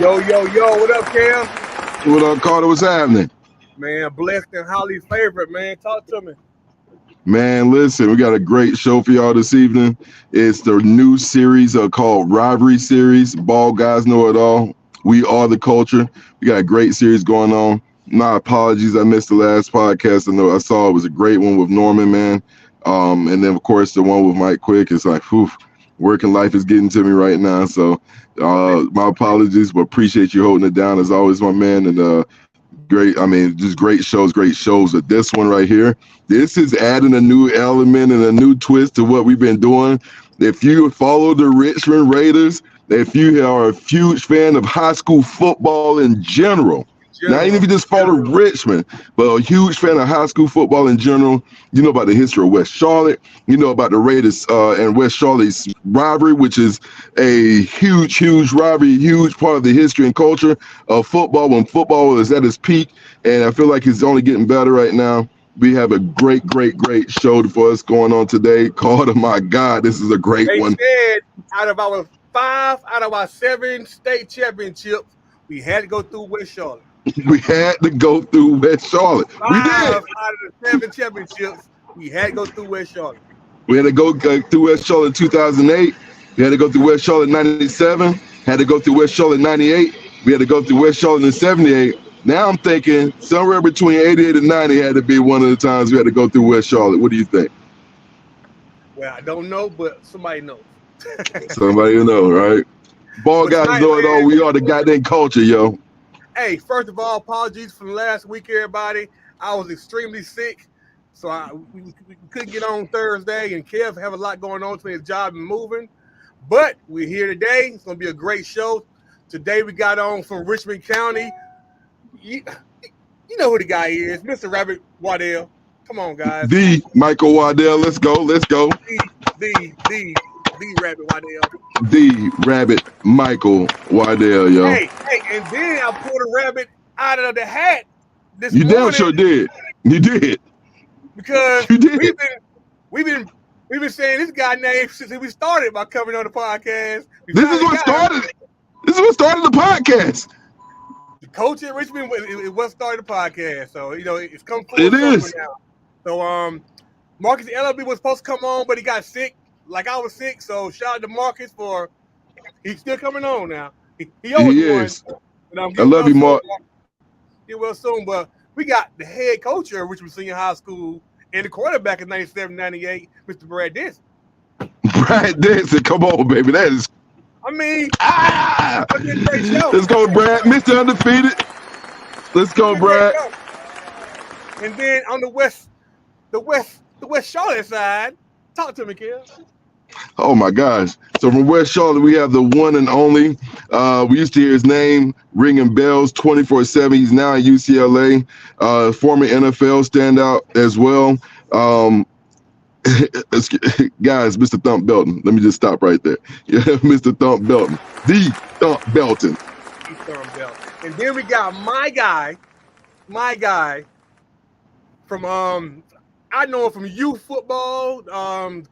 Yo, what up, Cam? What up, Carter? What's happening? Man, blessed and highly favored, man. Talk to me. Man, listen, we got a great show for y'all this evening. It's the new series called Rivalry Series. Ball guys know it all. We are the culture. We got a great series going on. My apologies, I missed the last podcast. I know I saw it was a great one with Norman, man. And then, of course, the one with Mike Quick. It's like, whew, working life is getting to me right now. So my apologies, but appreciate you holding it down as always, my man. And just great shows. But this one right here, this is adding a new element and a new twist to what we've been doing. If you follow the Richmond Raiders, if you are a huge fan of high school football in general, not even if you just follow Richmond, but a huge fan of high school football in general, you know about the history of West Charlotte, you know about the Raiders and West Charlotte's rivalry, which is a huge rivalry, huge part of the history and culture of football when football is at its peak. And I feel like it's only getting better right now. We have a great show for us going on today. Carter, my God, this is a great one. They said out of our 7 state championships, we had to go through West Charlotte. We had to go through West Charlotte. We did. 5 out of the 7 championships, we had to go through West Charlotte. We had to go through West Charlotte in 2008. We had to go through West Charlotte in 97. Had to go through West Charlotte in 98. We had to go through West Charlotte in 78. Now I'm thinking somewhere between 88 and 90 had to be one of the times we had to go through West Charlotte. What do you think? Well, I don't know, but somebody knows. Somebody knows, right? Ball guys know it all. We are the goddamn culture, yo. Hey, first of all, apologies from last week, everybody. I was extremely sick, so we couldn't get on Thursday, and Kev have a lot going on between his job and moving. But we're here today. It's going to be a great show. Today we got on from Richmond County. You know who the guy is, Mr. Rabbit Waddell. Come on, guys. The Michael Waddell. Let's go. The Rabbit Waddell. The Rabbit Michael Waddell, yo. Hey, and then I pulled a rabbit out of the hat this morning. You damn sure did. You did. Because you did. we've been saying this guy name since we started by coming on the podcast. This is what started the podcast. The coach at Richmond is what started the podcast. So, it's come full circle now. So Marcus LLB was supposed to come on, but he got sick. Like I was sick, so shout out to Marcus for he's still coming on now. He is. I love you, Mark. Get well soon, but we got the head coach of Richmond Senior High School and the quarterback in 97-98, Mr. Brad Denson. Brad Denson, come on, baby. That is. Let's go, Brad. Mr. Undefeated. Let's go, Brad. And then on the West Charlotte side, talk to me, Kel. Oh my gosh. So from West Charlotte, we have the one and only. We used to hear his name ringing bells 24/7. He's now at UCLA, former NFL standout as well. Guys, Mr. Thump Belton. Let me just stop right there. Yeah, Mr. Thump Belton. The Thump Belton. And then we got my guy from I know him from youth football,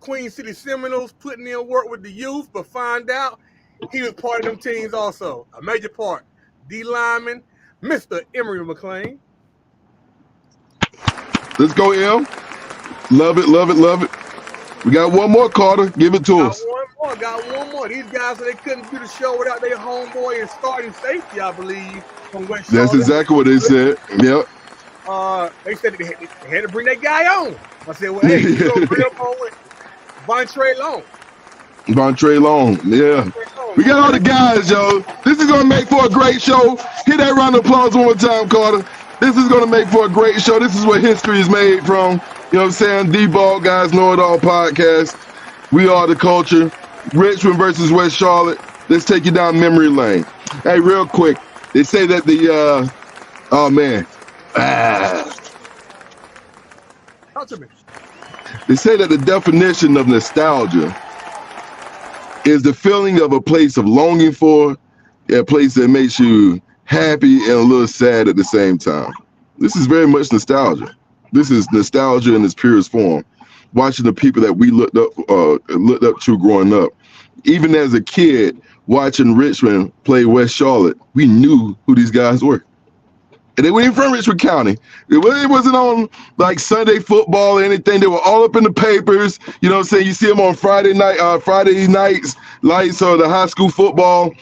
Queen City Seminoles, putting in work with the youth, but find out he was part of them teams also, a major part. D lineman, Mr. Emery McLean. Let's go, M. Love it. We got one more, Carter. Give it to us. Got one more. These guys, they couldn't do the show without their homeboy and starting safety, I believe, from West Charlotte. That's exactly what they said. Yep. They said they had to bring that guy on. I said, well, hey, you gonna bring up on with Vontre Long, yeah. We got all the guys, yo. This is gonna make for a great show. Hit that round of applause one more time, Carter. This is gonna make for a great show. This is what history is made from. You know what I'm saying? D-Ball Guys Know It All podcast. We are the culture. Richmond versus West Charlotte. Let's take you down memory lane. Hey, real quick. They say that the Talk to me. They say that the definition of nostalgia is the feeling of a place of longing for, a place that makes you happy and a little sad at the same time. This is very much nostalgia. This is nostalgia in its purest form. Watching the people that we looked up to growing up. Even as a kid, watching Richmond play West Charlotte, we knew who these guys were. And they weren't even from Richmond County. It wasn't on like Sunday football or anything. They were all up in the papers. You know what I'm saying? You see them on Friday nights, lights or the high school football,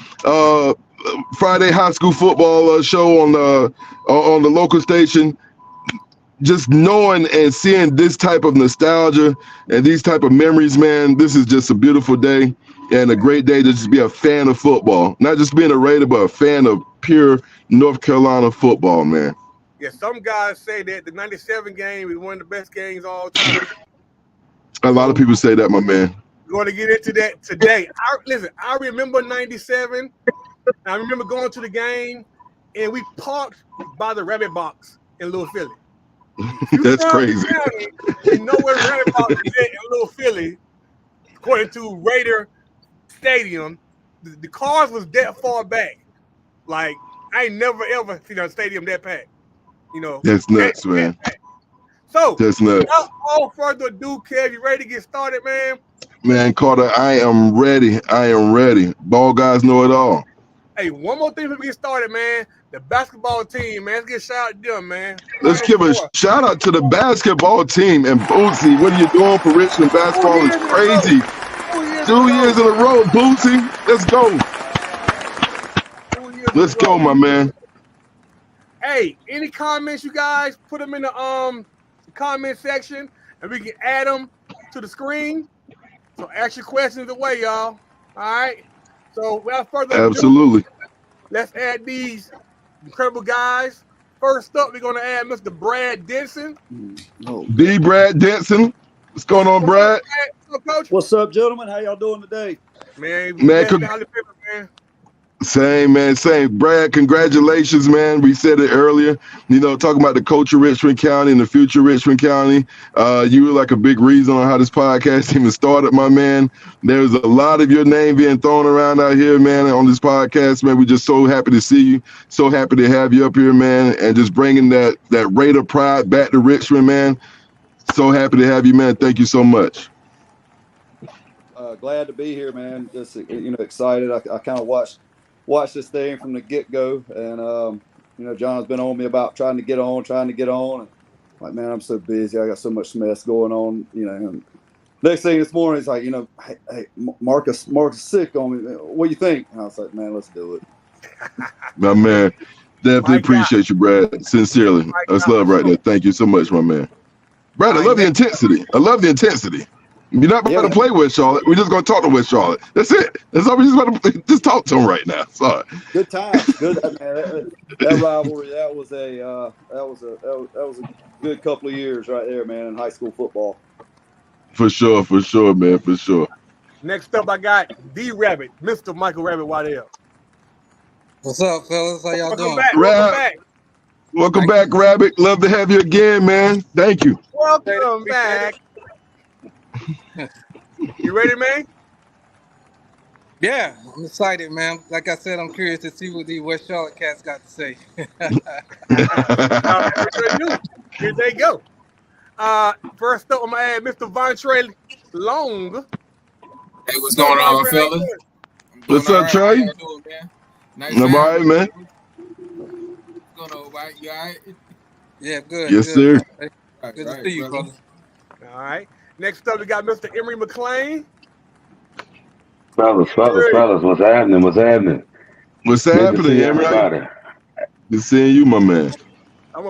Friday high school football show on the local station. Just knowing and seeing this type of nostalgia and these type of memories, man, this is just a beautiful day and a great day to just be a fan of football. Not just being a Raider, but a fan of pure North Carolina football, man. Yeah, some guys say that the 97 game is one of the best games all time. A lot of people say that, my man. We're going to get into that today. I remember 97. I remember going to the game, and we parked by the Rabbit Box in Little Philly. That's crazy. County, you know where Rabbit Box is at in Little Philly, according to Raider Stadium. The cars was that far back. Like, I ain't never, ever seen a stadium that packed. You know. That's nuts, man. So, that's nuts. Without all further ado, Kev, you ready to get started, man? Man, Carter, I am ready. Ball guys know it all. Hey, one more thing before we get started, man. The basketball team, man. Let's get a shout out to them, man. Let's give a shout out to the basketball team. And Bootsy, what are you doing for Richmond basketball? Is crazy. 2 years in a row, Bootsy. Let's go. Let's go, my man. Hey, any comments, you guys? Put them in the comment section, and we can add them to the screen. So ask your questions away, y'all. All right. So without further ado, absolutely, let's add these incredible guys. First up, we're gonna add Mr. Brad Denson. The Brad Denson. What's going on, Brad? What's up, Coach? What's up, gentlemen? How y'all doing today? Man. Same, man. Same. Brad, congratulations, man. We said it earlier, talking about the culture of Richmond County and the future of Richmond County. You were like a big reason on how this podcast even started, my man. There's a lot of your name being thrown around out here, man, on this podcast, man. We're just so happy to see you. So happy to have you up here, man, and just bringing that Raider pride back to Richmond, man. So happy to have you, man. Thank you so much. Glad to be here, man. Just excited. I kind of watched this thing from the get-go, and John's been on me about trying to get on. And like, man, I'm so busy. I got so much mess going on. And next thing this morning, it's like, hey, Marcus is sick on me. What do you think? And I was like, man, let's do it. My man, definitely appreciate you, Brad. Sincerely, that's love right there. Thank you so much, my man. Brad, I love the intensity. You're not about to play West Charlotte. We're just going to talk to West Charlotte. That's it. That's all. We just want to just talk to him right now. Sorry. Good times. Good, man. That rivalry. That was a good couple of years right there, man, in high school football. For sure, man. For sure. Next up, I got the Rabbit, Mr. Michael Rabbit Waddell. What's up, fellas? How y'all doing? Welcome back, Rabbit. Love to have you again, man. Thank you. Welcome back. You ready, man? Yeah, I'm excited, man. Like I said, I'm curious to see what the West Charlotte cats got to say. Here they go. First up, I'm going to add Mr. Vontre Long. Hey, what's going on, fellas? What's up, Trey? How you doing, man? Nice all right, man. What's going on, right? You all right? Yeah, good. Yes, good. sir. Good to see you, brother. All right. Next up, we got Mr. Emery McLean. Fellas, what's happening? What's happening, Emery? Good seeing you, my man.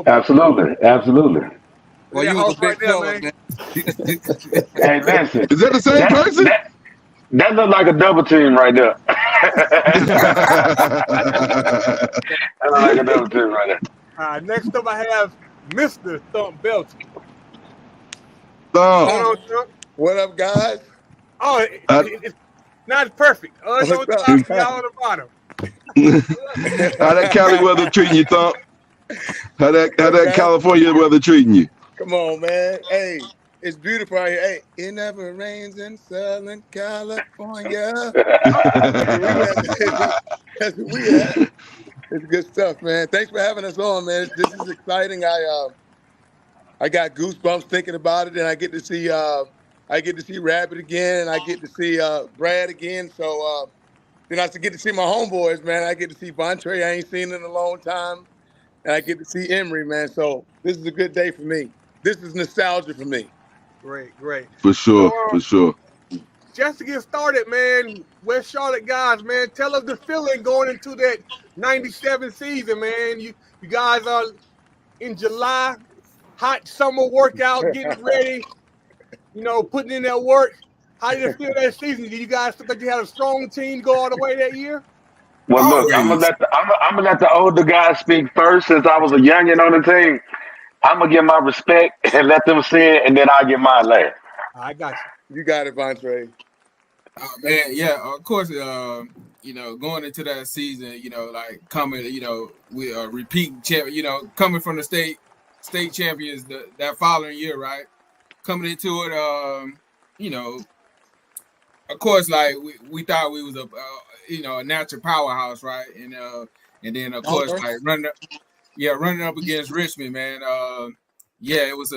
Absolutely. Well, you was a big fella, man. Hey, listen. Is that the same person? That looked like a double team right there. That looked like a double team right there. Next up, I have Mr. Thump Belton. What up, guys? Oh, it's not perfect. It's on top, y'all on the bottom. How that Cali weather treating you, Thump? How that California weather treating you? Come on, man. Hey, it's beautiful out here. Hey, it never rains in Southern California. That's what we have. It's good stuff, man. Thanks for having us on, man. This is exciting. I got goosebumps thinking about it, and I get to see Rabbit again, and I get to see Brad again. So Then I get to see my homeboys, man. I get to see Vontae. I ain't seen in a long time. And I get to see Emery, man. So this is a good day for me. This is nostalgia for me. Great, great. For sure, So, for sure. just to get started, man, West Charlotte guys, man, tell us the feeling going into that 97 season, man. You guys are in July, hot summer workout, getting ready, putting in that work. How did it feel that season? Did you guys feel like you had a strong team go all the way that year? Well, look, I'm Always. gonna let the older guys speak first since I was a youngin on the team. I'm gonna give my respect and let them see it, and then I get mine later. I got you. You got it, Vontae. Man, yeah, of course. Going into that season, like coming, we repeat champ, coming from the state champions that following year, right? Coming into it, of course, like we thought we was a natural powerhouse, right? And then of course, like running up against Richmond, man. It was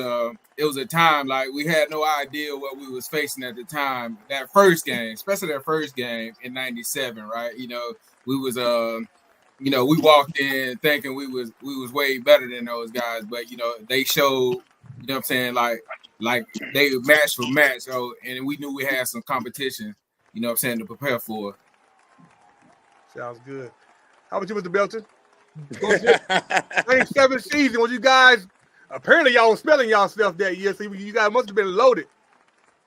a time like we had no idea what we was facing at the time. That first game, especially that first game in '97, right? We was we walked in thinking we was way better than those guys, but they showed, what I'm saying, like they were match for match. So, and we knew we had some competition, what I'm saying, to prepare for. Sounds good. How about you, Mr. Belton? 97 season, was you guys, apparently y'all was spelling y'all stuff that year, so you guys must have been loaded.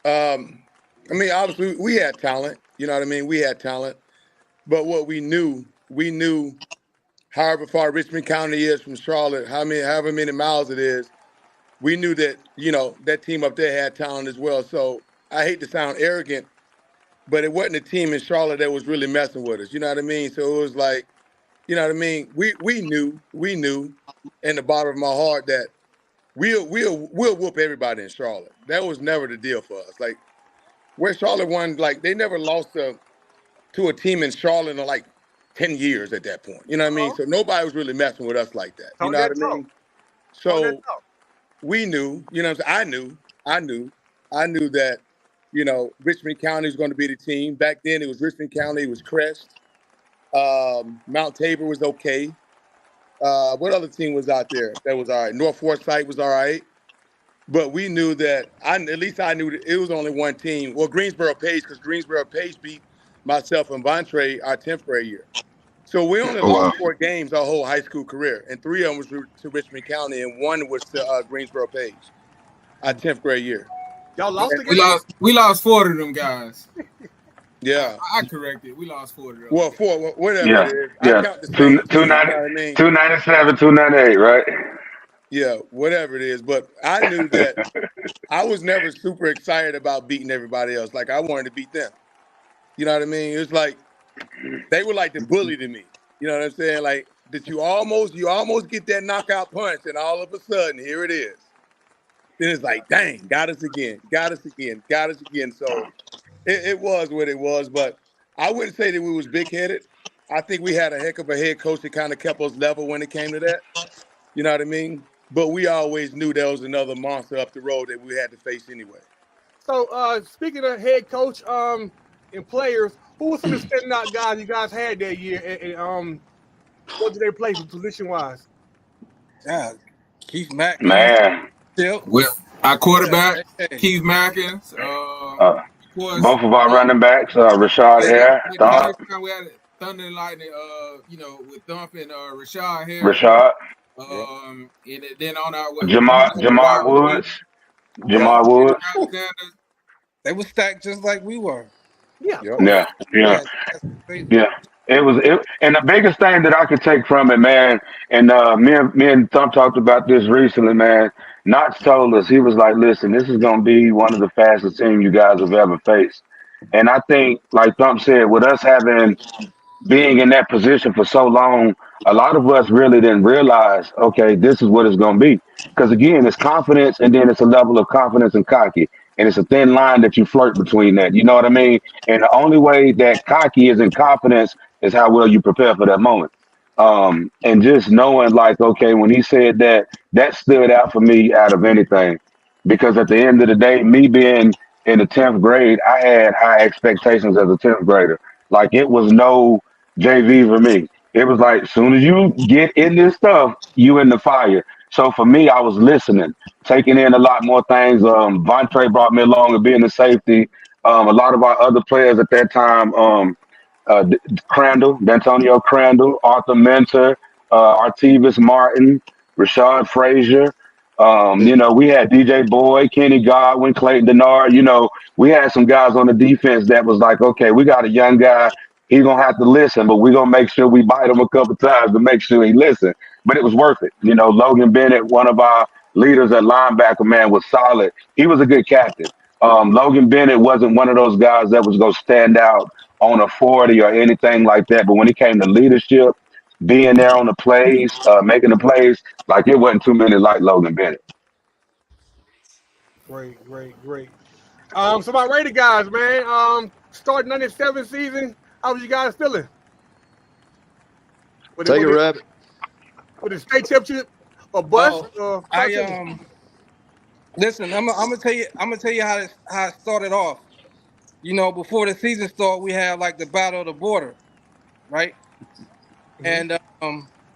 Obviously we had talent, you know what I mean? We had talent. But what we knew however far Richmond County is from Charlotte, however many miles it is, we knew that, that team up there had talent as well. So I hate to sound arrogant, but it wasn't a team in Charlotte that was really messing with us. You know what I mean? So it was like, you know what I mean? We knew in the bottom of my heart that we'll whoop everybody in Charlotte. That was never the deal for us. Like where Charlotte won, like they never lost to a team in Charlotte in like 10 years at that point. You know what I mean? So nobody was really messing with us like that. You know what I mean? So we knew, I knew that, Richmond County was going to be the team. Back then it was Richmond County, it was Crest. Mount Tabor was okay. What other team was out there that was all right? North Forsyth was all right. But we knew that, I knew that it was only one team. Well, Greensboro Page, because Greensboro Page beat myself and Vontae our 10th grade year. So we only lost 4 games our whole high school career, and 3 of them was to Richmond County, and 1 was to Greensboro Page, our 10th grade year. Y'all lost again? We lost 4 of them guys. Yeah. I corrected. We lost 4 of them. Well, 4, whatever it is. Yeah. I count the same team, 297, 298, right? Yeah, whatever it is. But I knew that I was never super excited about beating everybody else. Like, I wanted to beat them. You know what I mean? It was like, they were like the bully to me. You know what I'm saying? Like, that you almost get that knockout punch, and all of a sudden, here it is. Then it's like, dang, got us again. So it was what it was, but I wouldn't say that we was big-headed. I think we had a heck of a head coach that kind of kept us level when it came to that. You know what I mean? But we always knew there was another monster up the road that we had to face anyway. So, speaking of head coach and players, who were some of the standing out guys you guys had that year, and what did they play position-wise? Yeah, Keith Mack. Man. Well, our quarterback, Keith Mackins. Both of our running backs, Rashad Hare. We had Thunder and Lightning, with Thump and Rashad Hare. Rashad. And then on our Jamar Woods. They were stacked just like we were. Yeah. It was, and the biggest thing that I could take from it, man, and me and Thump talked about this recently, man. Knox told us, he was like, listen, this is going to be one of the fastest teams you guys have ever faced. And I think, like Thump said, with us being in that position for so long, a lot of us really didn't realize, okay, this is what it's going to be. Because again, it's confidence, and then it's a level of confidence and cocky. And it's a thin line that you flirt between that. You know what I mean? And the only way that cocky is in confidence is how well you prepare for that moment. And just knowing, like, okay, when he said that, that stood out for me out of anything. Because at the end of the day, me being in the 10th grade, I had high expectations as a 10th grader. Like it was no JV for me. It was like as soon as you get in this stuff, you in the fire. So for me, I was listening, taking in a lot more things. Vontae brought me along and being a safety. A lot of our other players at that time, Crandall, D'Antonio Crandall, Arthur Mentor, Artevis Martin, Rashad Frazier. We had DJ Boyd, Kenny Godwin, Clayton Denard. We had some guys on the defense that was like, okay, we got a young guy. He's gonna have to listen, but we're gonna make sure we bite him a couple times to make sure he listen. But it was worth it. Logan Bennett, one of our leaders at linebacker, man, was solid. He was a good captain. Logan Bennett wasn't one of those guys that was gonna stand out on a 40 or anything like that. But when it came to leadership, being there on the plays, making the plays, like it wasn't too many like Logan Bennett. Great, great, great. So my Raider guys, man. Starting 97 season, how was you guys feeling? With Take it, with it, Rabbit. with the state championship or bust? I listen. I'm gonna tell you. I'm gonna tell you how it started off. Before the season started, we had like the battle of the border, right? And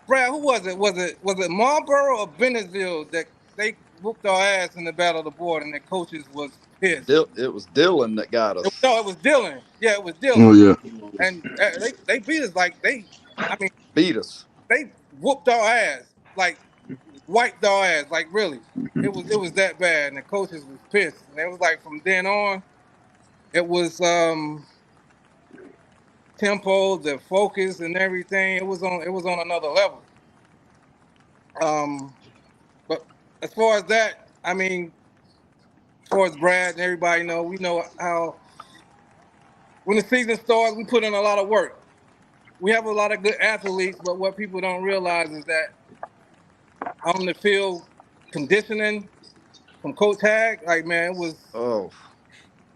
Brad, who was it? Was it Marlboro or Bennetville that they whooped our ass in the battle of the border, and the coaches was pissed? It was Dylan that got us. No, it was Dylan. Yeah, it was Oh Dylan. yeah. And they beat us I mean, Beat us. they whooped our ass, like wiped our ass, like really. It was that bad, and the coaches was pissed. And it was like from then on, it was tempo, the focus, and everything. It was on another level. But as far as that, I mean, as far as Brad and everybody we know how when the season starts, we put in a lot of work. We have a lot of good athletes, but what people don't realize is that on the field conditioning from Coach Hag, like man, it was Oh,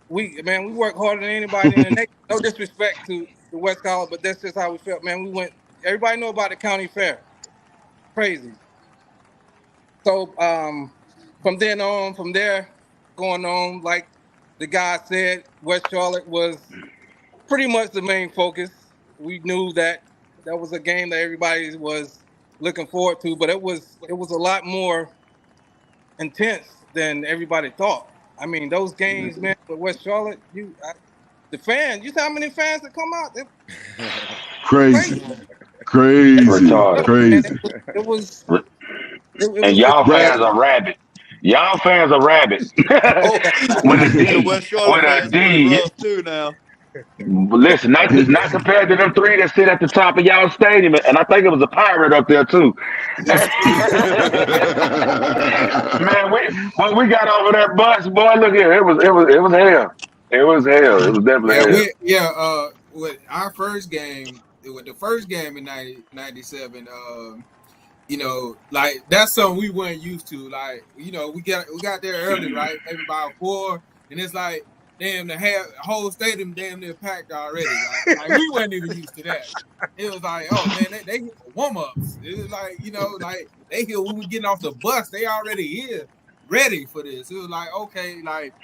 we work harder than anybody in the nation. No disrespect to the West College, but that's just how we felt, man. We went. Everybody know about the county fair, crazy. So from there going on, like the guy said, West Charlotte was pretty much the main focus. We knew that was a game that everybody was looking forward to, but it was a lot more intense than everybody thought. I mean, those games, man, with West Charlotte, the fans, you see how many fans that come out? Crazy. Retarded. Crazy. It was. And y'all Brad. fans are rabid. Y'all fans are rabid. oh, With a the D. West Charlotte With a fans pretty D. rough too now. Listen, not compared to them three that sit at the top of y'all stadium, and I think it was a pirate up there too. Man, when we got over that bus, boy, look here, it was hell. It was hell. It was definitely hell. With our first game, with the first game in 97, like that's something we weren't used to. Like, we got there early, right? Maybe about 4, and it's like, damn, the whole stadium damn near packed already. Like we weren't even used to that. It was like, oh man, they hit the warm ups. It was like, like they here when we getting off the bus, they already here, ready for this. It was like, okay, like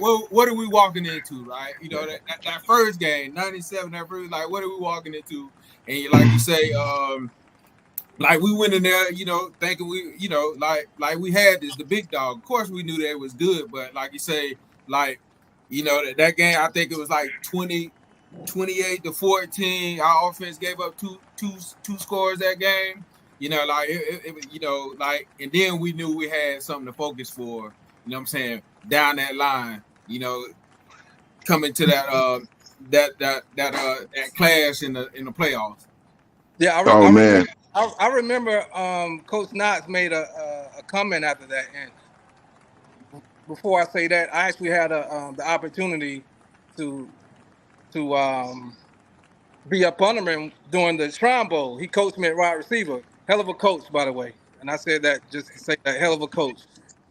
what are we walking into, right? That first game, 97, that first, like what are we walking into? And like you say, like we went in there, thinking we, like we had the big dog. Of course, we knew that it was good, but like you say, like, that game, I think it was like 28-14. Our offense gave up two scores that game. Like like, and then we knew we had something to focus for. You know what I'm saying? Down that line, coming to that clash in the playoffs. Yeah, Man. I remember Coach Knotts made a comment after that, and before I say that, I actually had the opportunity to be up under him during the Shrine Bowl. He coached me at wide receiver. Hell of a coach, by the way. And I said that just to say that, hell of a coach.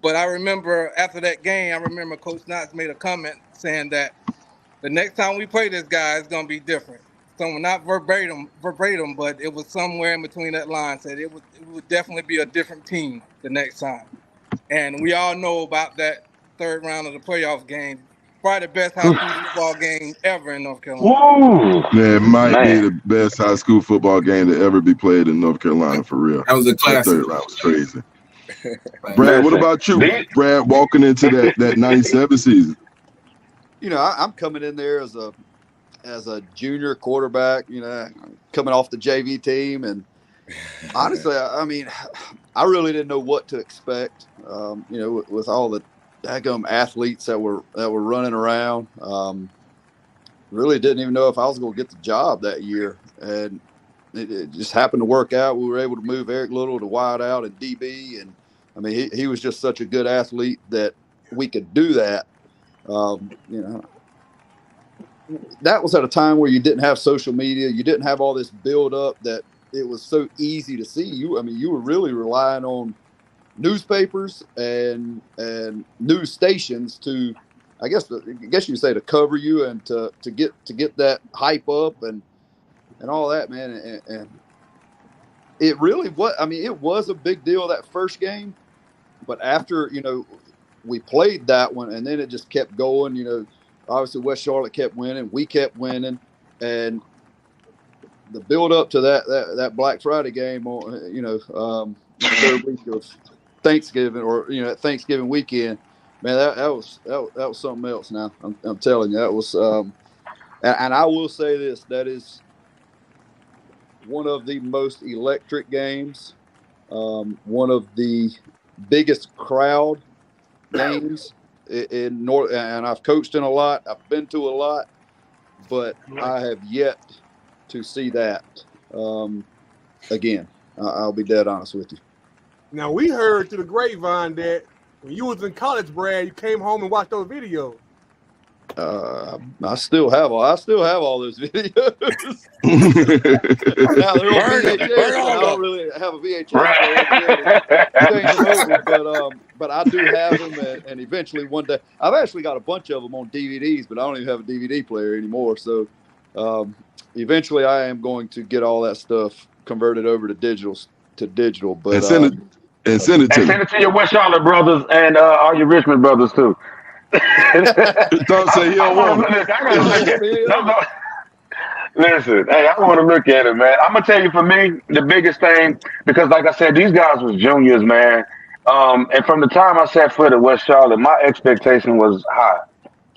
But I remember after that game, Coach Knotts made a comment saying that the next time we play this guy, it's gonna be different. So not verbatim, but it was somewhere in between that line. Said it would definitely be a different team the next time. And we all know about that third round of the playoff game. probably the best high school football game ever in North Carolina. Woo! Man, it might be Man. the best high school football game to ever be played in North Carolina, for real. That was a That classic. third round was crazy. Brad, what Listen, about you? these- Brad, walking into that 97 season. You know, I'm coming in there as a junior quarterback, you know, coming off the JV team. And honestly, I mean, I really didn't know what to expect, you know, with all the daggum athletes that were running around. Really didn't even know if I was going to get the job that year. And it just happened to work out. We were able to move Eric Little to wide out and DB. And, I mean, he was just such a good athlete that we could do that. You know, that was at a time where you didn't have social media. You didn't have all this build up that it was so easy to see you. I mean, you were really relying on newspapers and news stations to, I guess you say, to cover you and to get that hype up and all that, man. And it really was, I mean, it was a big deal that first game, but after, you know, we played that one and then it just kept going, you know. Obviously, West Charlotte kept winning. We kept winning, and the build up to that Black Friday game, on you know, the third week of Thanksgiving, or you know, Thanksgiving weekend, man, that was something else. Now I'm telling you, that was, and I will say this: that is one of the most electric games, one of the biggest crowd games in North, and I've coached in a lot. I've been to a lot, but I have yet to see that again. I'll be dead honest with you. Now, we heard through the grapevine that when you was in college, Brad, you came home and watched those videos. I still have all those videos. Now they're on VHS. I don't really have a VHS player, but I do have them, and eventually one day I've actually got a bunch of them on DVDs, but I don't even have a DVD player anymore. So eventually I am going to get all that stuff converted over to digital. But and send it to your West Charlotte brothers and all your Richmond brothers too. Don't say you don't want it. Listen, hey, I want to look at it, man. I'm gonna tell you, for me, the biggest thing, because like I said, these guys was juniors, man. And from the time I set foot at West Charlotte, my expectation was high.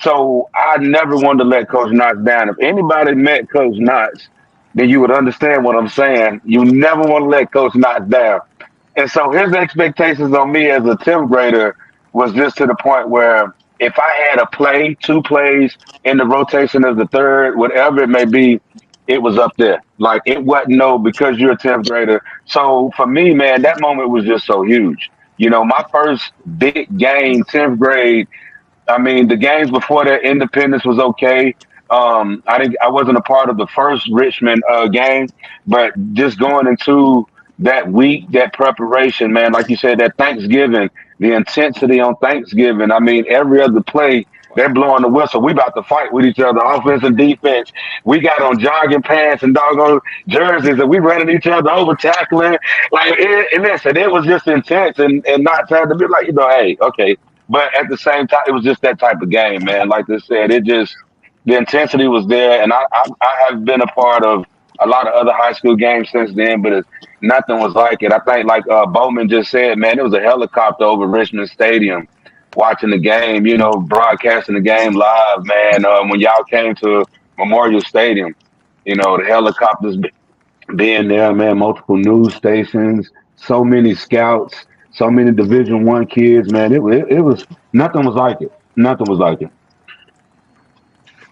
So I never wanted to let Coach Knotts down. If anybody met Coach Knotts, then you would understand what I'm saying. You never want to let Coach Knotts down. And so his expectations on me as a 10th grader was just to the point where if I had a play, 2 plays in the rotation as the third, whatever it may be, it was up there. Like, it wasn't no because you're a 10th grader. So for me, man, that moment was just so huge. You know, my first big game, 10th grade, I mean, the games before that, Independence was okay. I wasn't a part of the first Richmond game, but just going into that week, that preparation, man, like you said, that Thanksgiving, the intensity on Thanksgiving. I mean, every other play, they're blowing the whistle. We about to fight with each other, offense and defense. We got on jogging pants and doggone jerseys, and we running each other over, tackling. Like, and listen, it was just intense, and not trying to be like, you know, hey, okay. But at the same time, it was just that type of game, man. Like they said, it just, the intensity was there, and I have been a part of a lot of other high school games since then, but nothing was like it. I think, like Bowman just said, man, it was a helicopter over Richmond Stadium watching the game, you know, broadcasting the game live, man. When y'all came to Memorial Stadium, you know, the helicopters being there, man, multiple news stations, so many scouts, so many Division I kids, man. It was, nothing was like it. Nothing was like it.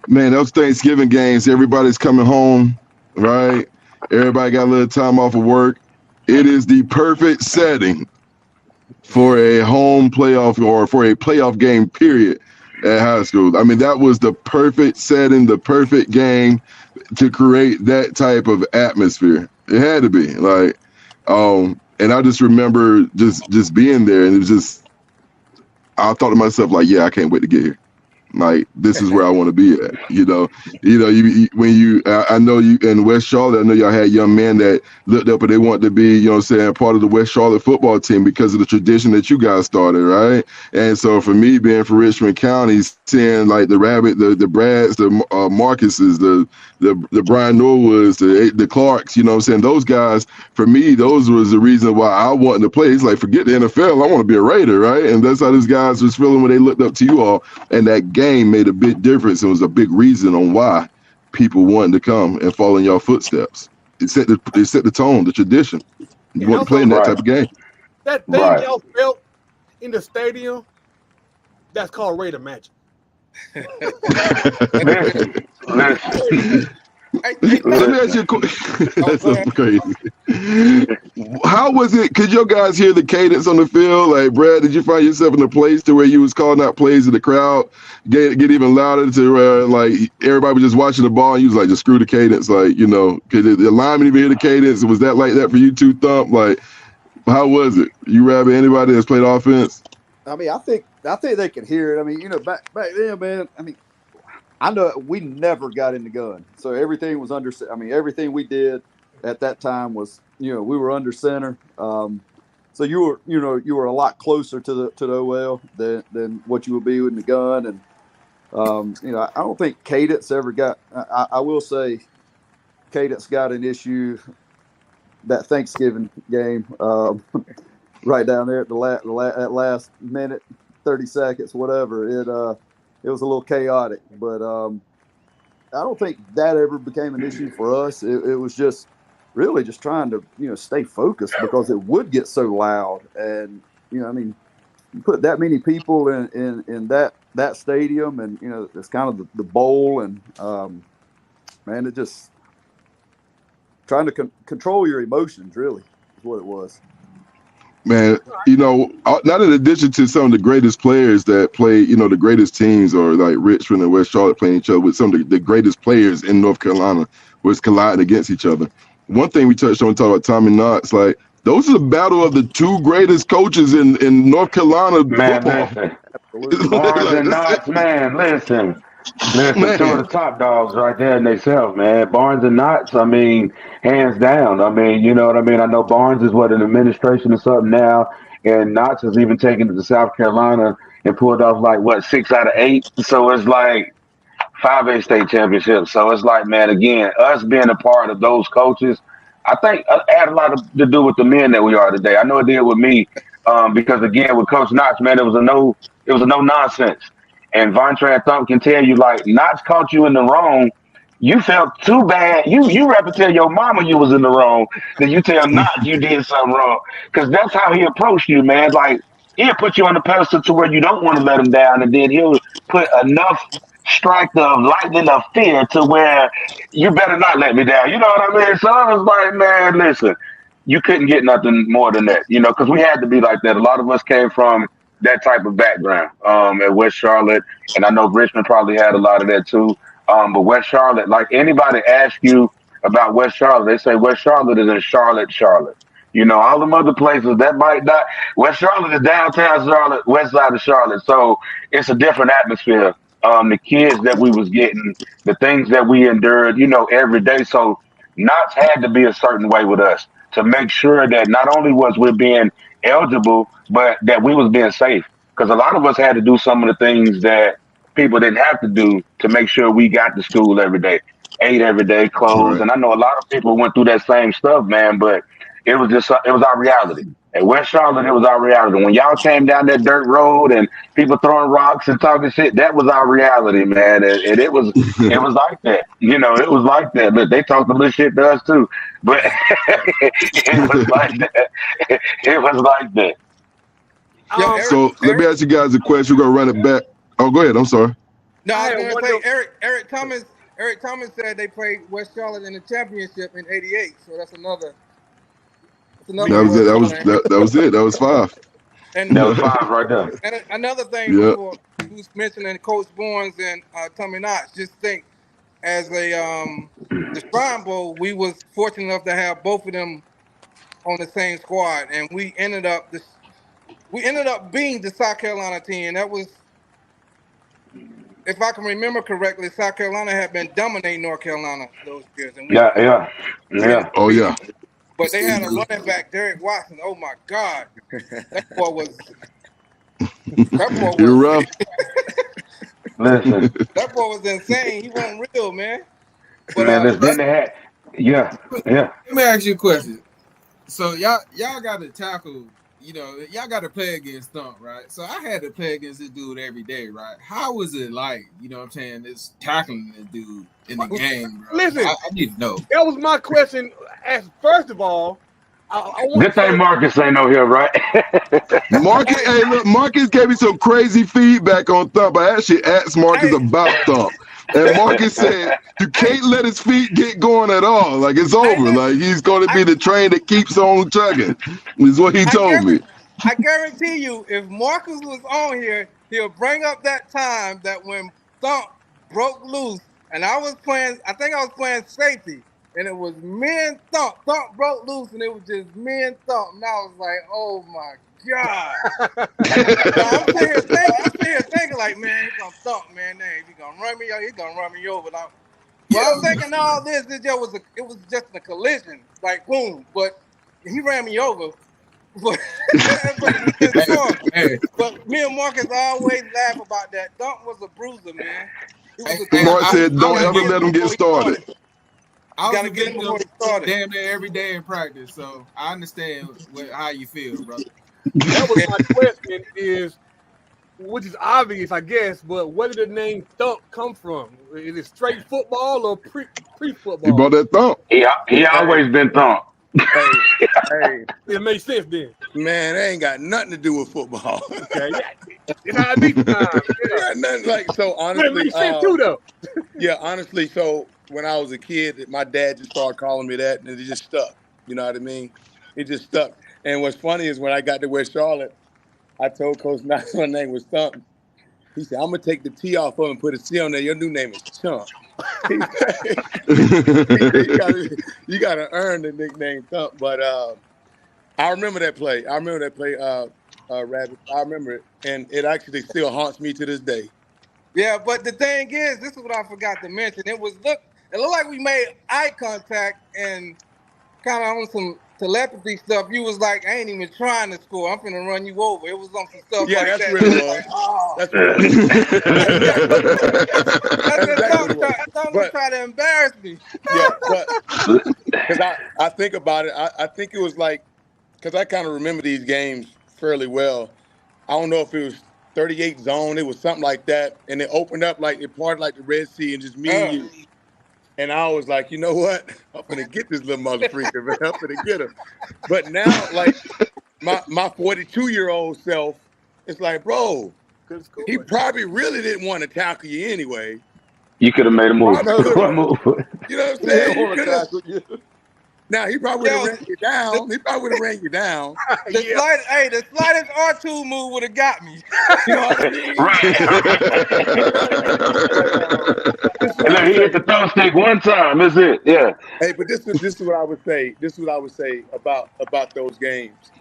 Man, those Thanksgiving games, everybody's coming home, right? Everybody got a little time off of work. It is the perfect setting for a home playoff or for a playoff game, period, at high school. I mean, that was the perfect setting, the perfect game to create that type of atmosphere. It had to be. Like, and I just remember just being there, and it was just, I thought to myself, like, yeah, I can't wait to get here. Like, this is where I want to be at. I know you in West Charlotte, I know y'all had young men that looked up and they wanted to be, part of the West Charlotte football team because of the tradition that you guys started, right? And so for me, being from Richmond County, seeing like the Rabbit, the Brads, the Marcuses, the Brian Norwoods, the Clarks, those guys, for me, those was the reason why I wanted to play. It's like, forget the NFL, I want to be a Raider, right? And that's how these guys was feeling when they looked up to you all. And that game made a big difference and was a big reason on why people wanted to come and follow in your footsteps. It set the tone, the tradition. You want to play in that type of game. That thing y'all felt in the stadium, that's called Raider magic. Listen. Let me ask you a question. That's so crazy. How was it? Could your guys hear the cadence on the field? Like, Brad, did you find yourself in a place to where you was calling out plays in the crowd, get even louder to where like everybody was just watching the ball and you was like, just screw the cadence? Like, could the lineman even hear the cadence? Was that like that for you too, Thump? Like, how was it? You Rabbit, anybody that's played offense? I mean, I think they can hear it. I mean, back then, man. I mean, I know we never got in the gun, so everything was under. I mean, everything we did at that time was, we were under center. So you were a lot closer to the OL than what you would be in the gun, and I don't think Cadence ever got. I will say, Cadence got an issue that Thanksgiving game, right down there at the last minute, 30 seconds, whatever. It was a little chaotic, but I don't think that ever became an issue for us. It was just really just trying to, stay focused because it would get so loud. And, I mean, you put that many people in that stadium and, it's kind of the bowl and, man, it just trying to control your emotions really is what it was. Man, not in addition to some of the greatest players that play, the greatest teams or like Richmond and West Charlotte playing each other with some of the greatest players in North Carolina was colliding against each other. One thing we touched on, talk about Tommy Knotts, like those are the battle of the two greatest coaches in North Carolina football. Listen, Barnes and Knotts, man, listen, two of the top dogs right there in themselves, man. Barnes and Knotts, I mean, hands down. I mean, you know what I mean? I know Barnes is an administration or something now, and Knotts has even taken it to South Carolina and pulled off 6 out of 8. So it's like 5A state championships. So it's like, man, again, us being a part of those coaches, I think had a lot to do with the men that we are today. I know it did with me, because again, with Coach Knotts, man, it was a no nonsense. And Vontre and Thump can tell you, like, Knotts caught you in the wrong. You felt too bad. You rather tell your mama you was in the wrong than you tell Knotts you did something wrong. Because that's how he approached you, man. Like, he'll put you on the pedestal to where you don't want to let him down, and then he'll put enough strike of lightning of fear to where you better not let me down. You know what I mean? So I was like, man, listen, you couldn't get nothing more than that, because we had to be like that. A lot of us came from that type of background at West Charlotte, and I know Richmond probably had a lot of that too. But West Charlotte, like anybody ask you about West Charlotte, they say West Charlotte is in Charlotte, Charlotte. All them other places that might not. West Charlotte is downtown Charlotte, west side of Charlotte, so it's a different atmosphere. The kids that we was getting, the things that we endured, every day. So Knots had to be a certain way with us to make sure that not only was we being eligible, but that we was being safe. Because a lot of us had to do some of the things that people didn't have to do to make sure we got to school every day, ate every day, clothes. Right. And I know a lot of people went through that same stuff, man, but it was our reality. At West Charlotte, it was our reality. When y'all came down that dirt road and people throwing rocks and talking shit, that was our reality, man. And it was like that. It was like that. Look, they talked a little shit to us too, but it was like that. It was like that. So let me ask you guys a question. We're gonna run it back. Oh, go ahead. I'm sorry. No, I was gonna say Eric Thomas. Eric Thomas said they played West Charlotte in the championship in '88. So that's another. That was it. That was it. That was 5. And that was 5 right there. And another thing, for who's mentioning Coach Barnes and Tommy Knotts, just think as a the Shrine Bowl, we was fortunate enough to have both of them on the same squad, and we ended up being the South Carolina team. That was if I can remember correctly, South Carolina had been dominating North Carolina those years, and Yeah. Oh yeah. But they had a running back, Derek Watson. Oh my God, that boy was You're rough. Listen, that boy was insane. He wasn't real, man. But man. Listen, then they had. Yeah. Let me ask you a question. So y'all got to tackle. You know, y'all got to play against Thump, right? So I had to play against this dude every day, right? How was it like? You know what I'm saying? This tackling this dude in the game, bro. Listen, I need to know. That was my question. As first of all, I want Good thing Marcus ain't no here, right? Marcus, hey, look, Marcus gave me some crazy feedback on Thump. I actually asked Marcus about Thump. And Marcus said, you can't let his feet get going at all. Like, it's over. Like, he's going to be the train that keeps on chugging, is what he told me. I guarantee you, if Marcus was on here, he'll bring up that time that when Thump broke loose, and I think I was playing safety, and it was me and Thump. Thump broke loose, and it was just me and Thump. And I was like, oh my God. So I'm sitting here thinking like, man, he's gonna Thump, man. He's gonna run me, he's gonna run me over. Well, I'm thinking all this, it was just a collision, like boom. But he ran me over. But me and Marcus always laugh about that. Thump was a bruiser, man. Mark said, don't ever let him get started. I was getting damn near every day in practice, so I understand how you feel, brother. That was my question is, which is obvious, I guess, but where did the name Thump come from? Is it straight football or pre-football? He brought that Thump. He always been Thump. Hey, it makes sense then. Man, that ain't got nothing to do with football. Okay, it's how it be sometimes. Yeah, nothing like so. Honestly, it makes sense too, though. Yeah, honestly, so when I was a kid, my dad just started calling me that, and it just stuck. You know what I mean? It just stuck. And what's funny is when I got to West Charlotte, I told Coach Knox my name was Thump. He said, "I'm gonna take the T off of him and put a C on there. Your new name is Chump." You gotta earn the nickname Thump. But I remember that play. Rabbit. I remember it, and it actually still haunts me to this day. Yeah, but the thing is, this is what I forgot to mention. It looked like we made eye contact and kind of on some telepathy stuff. You was like, I ain't even trying to score. I'm finna run you over. It was on some stuff like that. Yeah, that's what it was. Like, oh. That's what it was. Don't try to embarrass me. Yeah, but because I think about it, I think it was like, because I kind of remember these games fairly well. I don't know if it was 38 zone, it was something like that, and it opened up like it parted like the Red Sea, and just me and you. And I was like, you know what? I'm gonna get this little motherfucker, man. I'm gonna get him. But now, like my 42-year-old self, it's like, bro, he probably really didn't want to tackle you anyway. You could have made a move. You know what I'm saying? Now he probably would have ran you down. He probably would have ran you down. The slightest R2 move would have got me. You know what I mean? And then he hit the thumbstick one time. That's it. Yeah. Hey, but this is what I would say. This is what I would say about those games.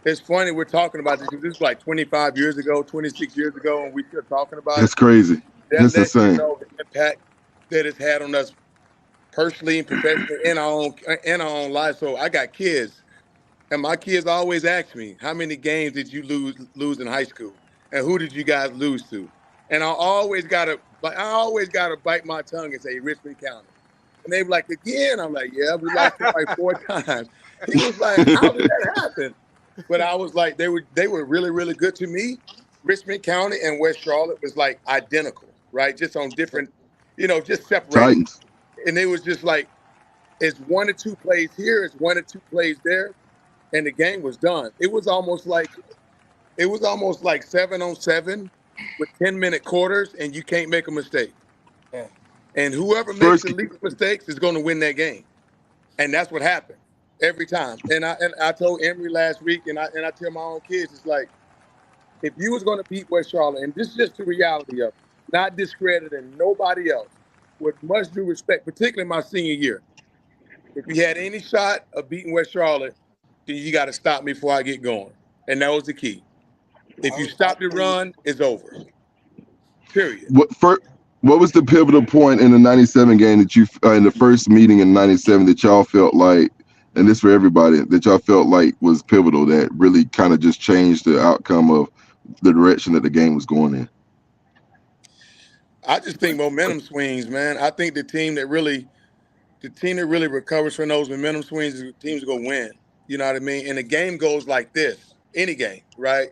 It's funny we're talking about this because this is like 25 years ago, 26 years ago, and we still talking about it. That's crazy. That's insane. You know, the impact that it's had on us personally and professionally in our own lives. So I got kids, and my kids always ask me, how many games did you lose in high school? And who did you guys lose to? And I always gotta bite my tongue and say Richmond County. And they be like, again? I'm like, yeah, we lost it like 4 times. He was like, how did that happen? But I was like, they were really, really good to me. Richmond County and West Charlotte was like identical, right? Just on different, just separated. Titans. And it was just like, it's 1 or 2 plays here, it's 1 or 2 plays there, and the game was done. It was almost like 7-on-7 with 10-minute quarters, and you can't make a mistake. Yeah. And whoever makes the least mistakes is going to win that game. And that's what happened every time. And I told Emory last week, and I tell my own kids, it's like, if you was going to beat West Charlotte, and this is just the reality of it, not discrediting nobody else, with much due respect, particularly my senior year, if you had any shot of beating West Charlotte, then you got to stop me before I get going. And that was the key. If you stop the run, it's over. Period. What was the pivotal point in the 97 game that you in the first meeting in 97 that y'all felt like, and this for everybody, that y'all felt like was pivotal, that really kind of just changed the outcome of the direction that the game was going in? I just think momentum swings, man. I think the team that really recovers from those momentum swings is the team's gonna win. You know what I mean? And the game goes like this, any game, right?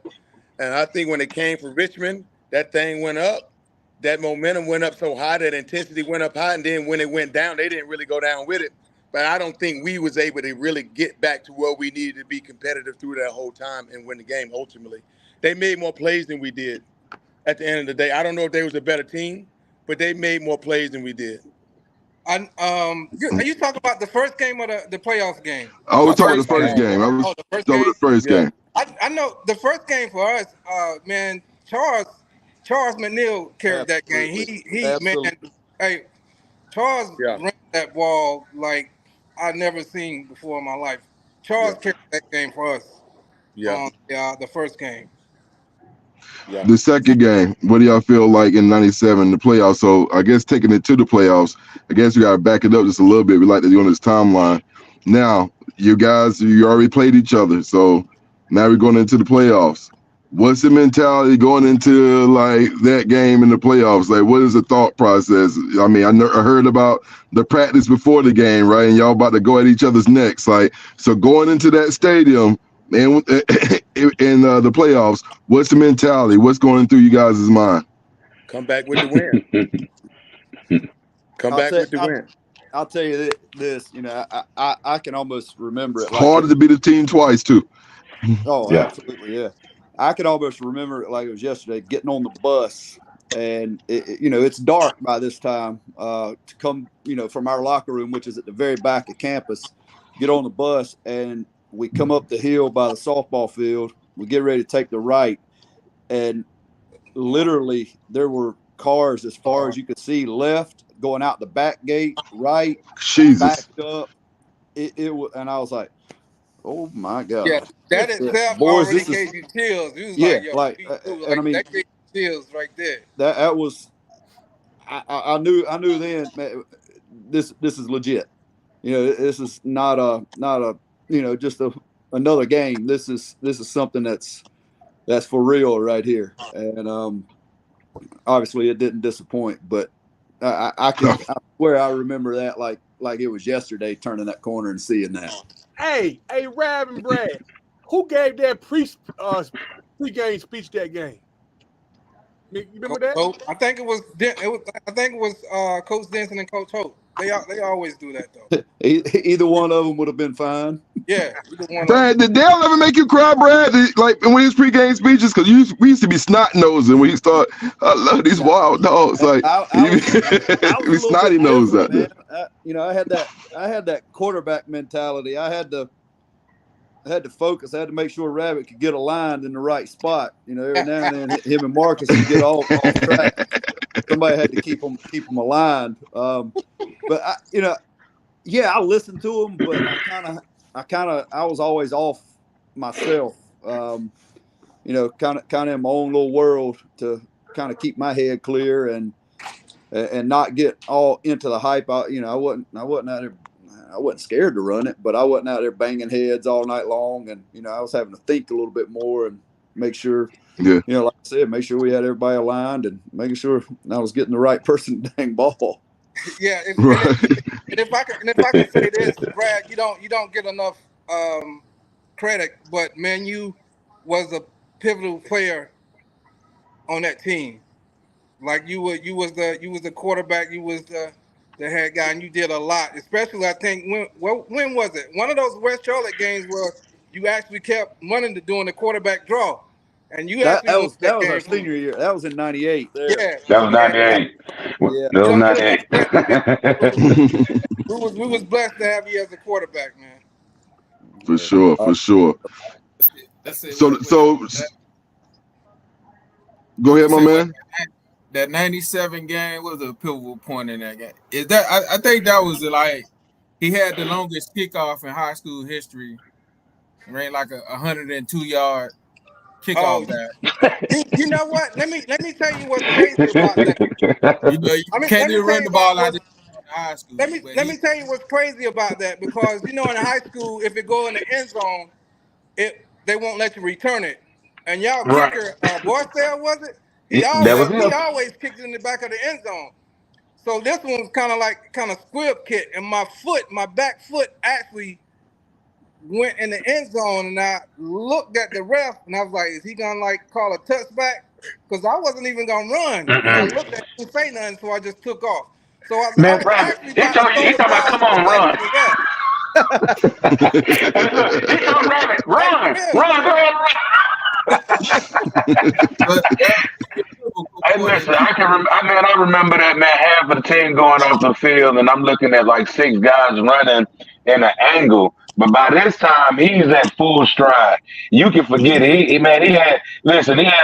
And I think when it came for Richmond, that thing went up. That momentum went up so high, that intensity went up high, and then when it went down, they didn't really go down with it. But I don't think we was able to really get back to where we needed to be competitive through that whole time and win the game ultimately. They made more plays than we did at the end of the day. I don't know if they was a better team, but they made more plays than we did. Are you talking about the first game or the playoff game? I was talking First the first game. I was the first talking game. the first Yeah. game. I know the first game for us, man. Charles McNeil carried that game. He man, Absolutely. hey, Charles Yeah. ran that ball like I never seen before in my life. Charles carried that game for us. Yeah. The first game. Yeah. The second game, what do y'all feel like in 97, the playoffs? So I guess taking it to the playoffs, I guess we got to back it up just a little bit. We like to do on this timeline. Now, you guys, you already played each other. So now we're going into the playoffs. What's the mentality going into like that game in the playoffs? Like, what is the thought process? I mean, I heard about the practice before the game, right? And y'all about to go at each other's necks. Like, so going into that stadium and in the playoffs, what's the mentality? What's going through you guys' mind? Come back with the win. Come back with the win. I'll tell you this. You know, I can almost remember it. It's harder to beat a team twice too. Oh, Yeah. absolutely, yeah. I can almost remember it like it was yesterday, getting on the bus, and it's dark by this time. To come, from our locker room, which is at the very back of campus, get on the bus, and we come up the hill by the softball field. We get ready to take the right, and literally there were cars as far as you could see left, going out the back gate, right, Jesus. backed up. It was, and I was like, oh my God. Yeah, that itself Boys, already this is- gave you chills. You was Yeah, like, yo, like, like, and I mean- that gave you chills right there. That was, I knew then, man, this is legit. This is not a just another game. This is something that's for real right here. And obviously it didn't disappoint, but I swear I remember that like it was yesterday, turning that corner and seeing that. Hey, Rav and Brad, who gave that pre-game speech that game? You remember that? I think it was Coach Denson and Coach Hope. They always do that though. Either one of them would have been fine. Yeah, either one. Brad, did Dale ever make you cry, Brad? Like when his pregame speeches? Because we used to be snot nosing when he started. I love these wild dogs. Like I we snotty nosed out there. I had that quarterback mentality. I had to focus. I had to make sure Rabbit could get aligned in the right spot. Every now and then him and Marcus would get off track. Somebody had to keep them aligned. But I listened to them, but I was always off myself. Kind of in my own little world to kind of keep my head clear and not get all into the hype. I wasn't out there. I wasn't scared to run it, but I wasn't out there banging heads all night long. And, I was having to think a little bit more and make sure, like I said, make sure we had everybody aligned and making sure I was getting the right person dang ball. Yeah. And if I can say this, Brad, you don't get enough credit, but man, you was a pivotal player on that team. Like you was the quarterback, you was the head guy, and you did a lot. Especially, I think when was it? One of those West Charlotte games where you actually kept running to doing the quarterback draw, and you that was game our senior year. That was in '98. Yeah, That was 98. Yeah. That was 98. We was blessed to have you as a quarterback, man. For sure. That's it. So go ahead, my man. That 97 game was a pivotal point in that game. Is that I think that was like he had the longest kickoff in high school history. Ran like 102 yard kickoff Oh, back. you know what? Let me tell you what's crazy about that. You know, you Let can't me even tell run you the ball about out what. in high school. But Let me tell you what's crazy about that, because in high school, if it go in the end zone, they won't let you return it. And y'all Right. kicker, Borsell, was it? That was He him. always kicked it in the back of the end zone. So this one was kind of squib kick, and my back foot actually went in the end zone, and I looked at the ref, and I was like, "Is he gonna call a touchback?" Because I wasn't even gonna run, and I looked at him, didn't say nothing, so I just took off. So I Man, was Brandon, actually he about to told you, throw he the talking about ball come to the on, back run. of the ref. Hey, look, he told Brandon, Like, run, real. go ahead, But Hey, listen, I remember that, man. Half of the team going off the field, and I'm looking at like 6 guys running in an angle. But by this time, he's at full stride. You can forget it. He had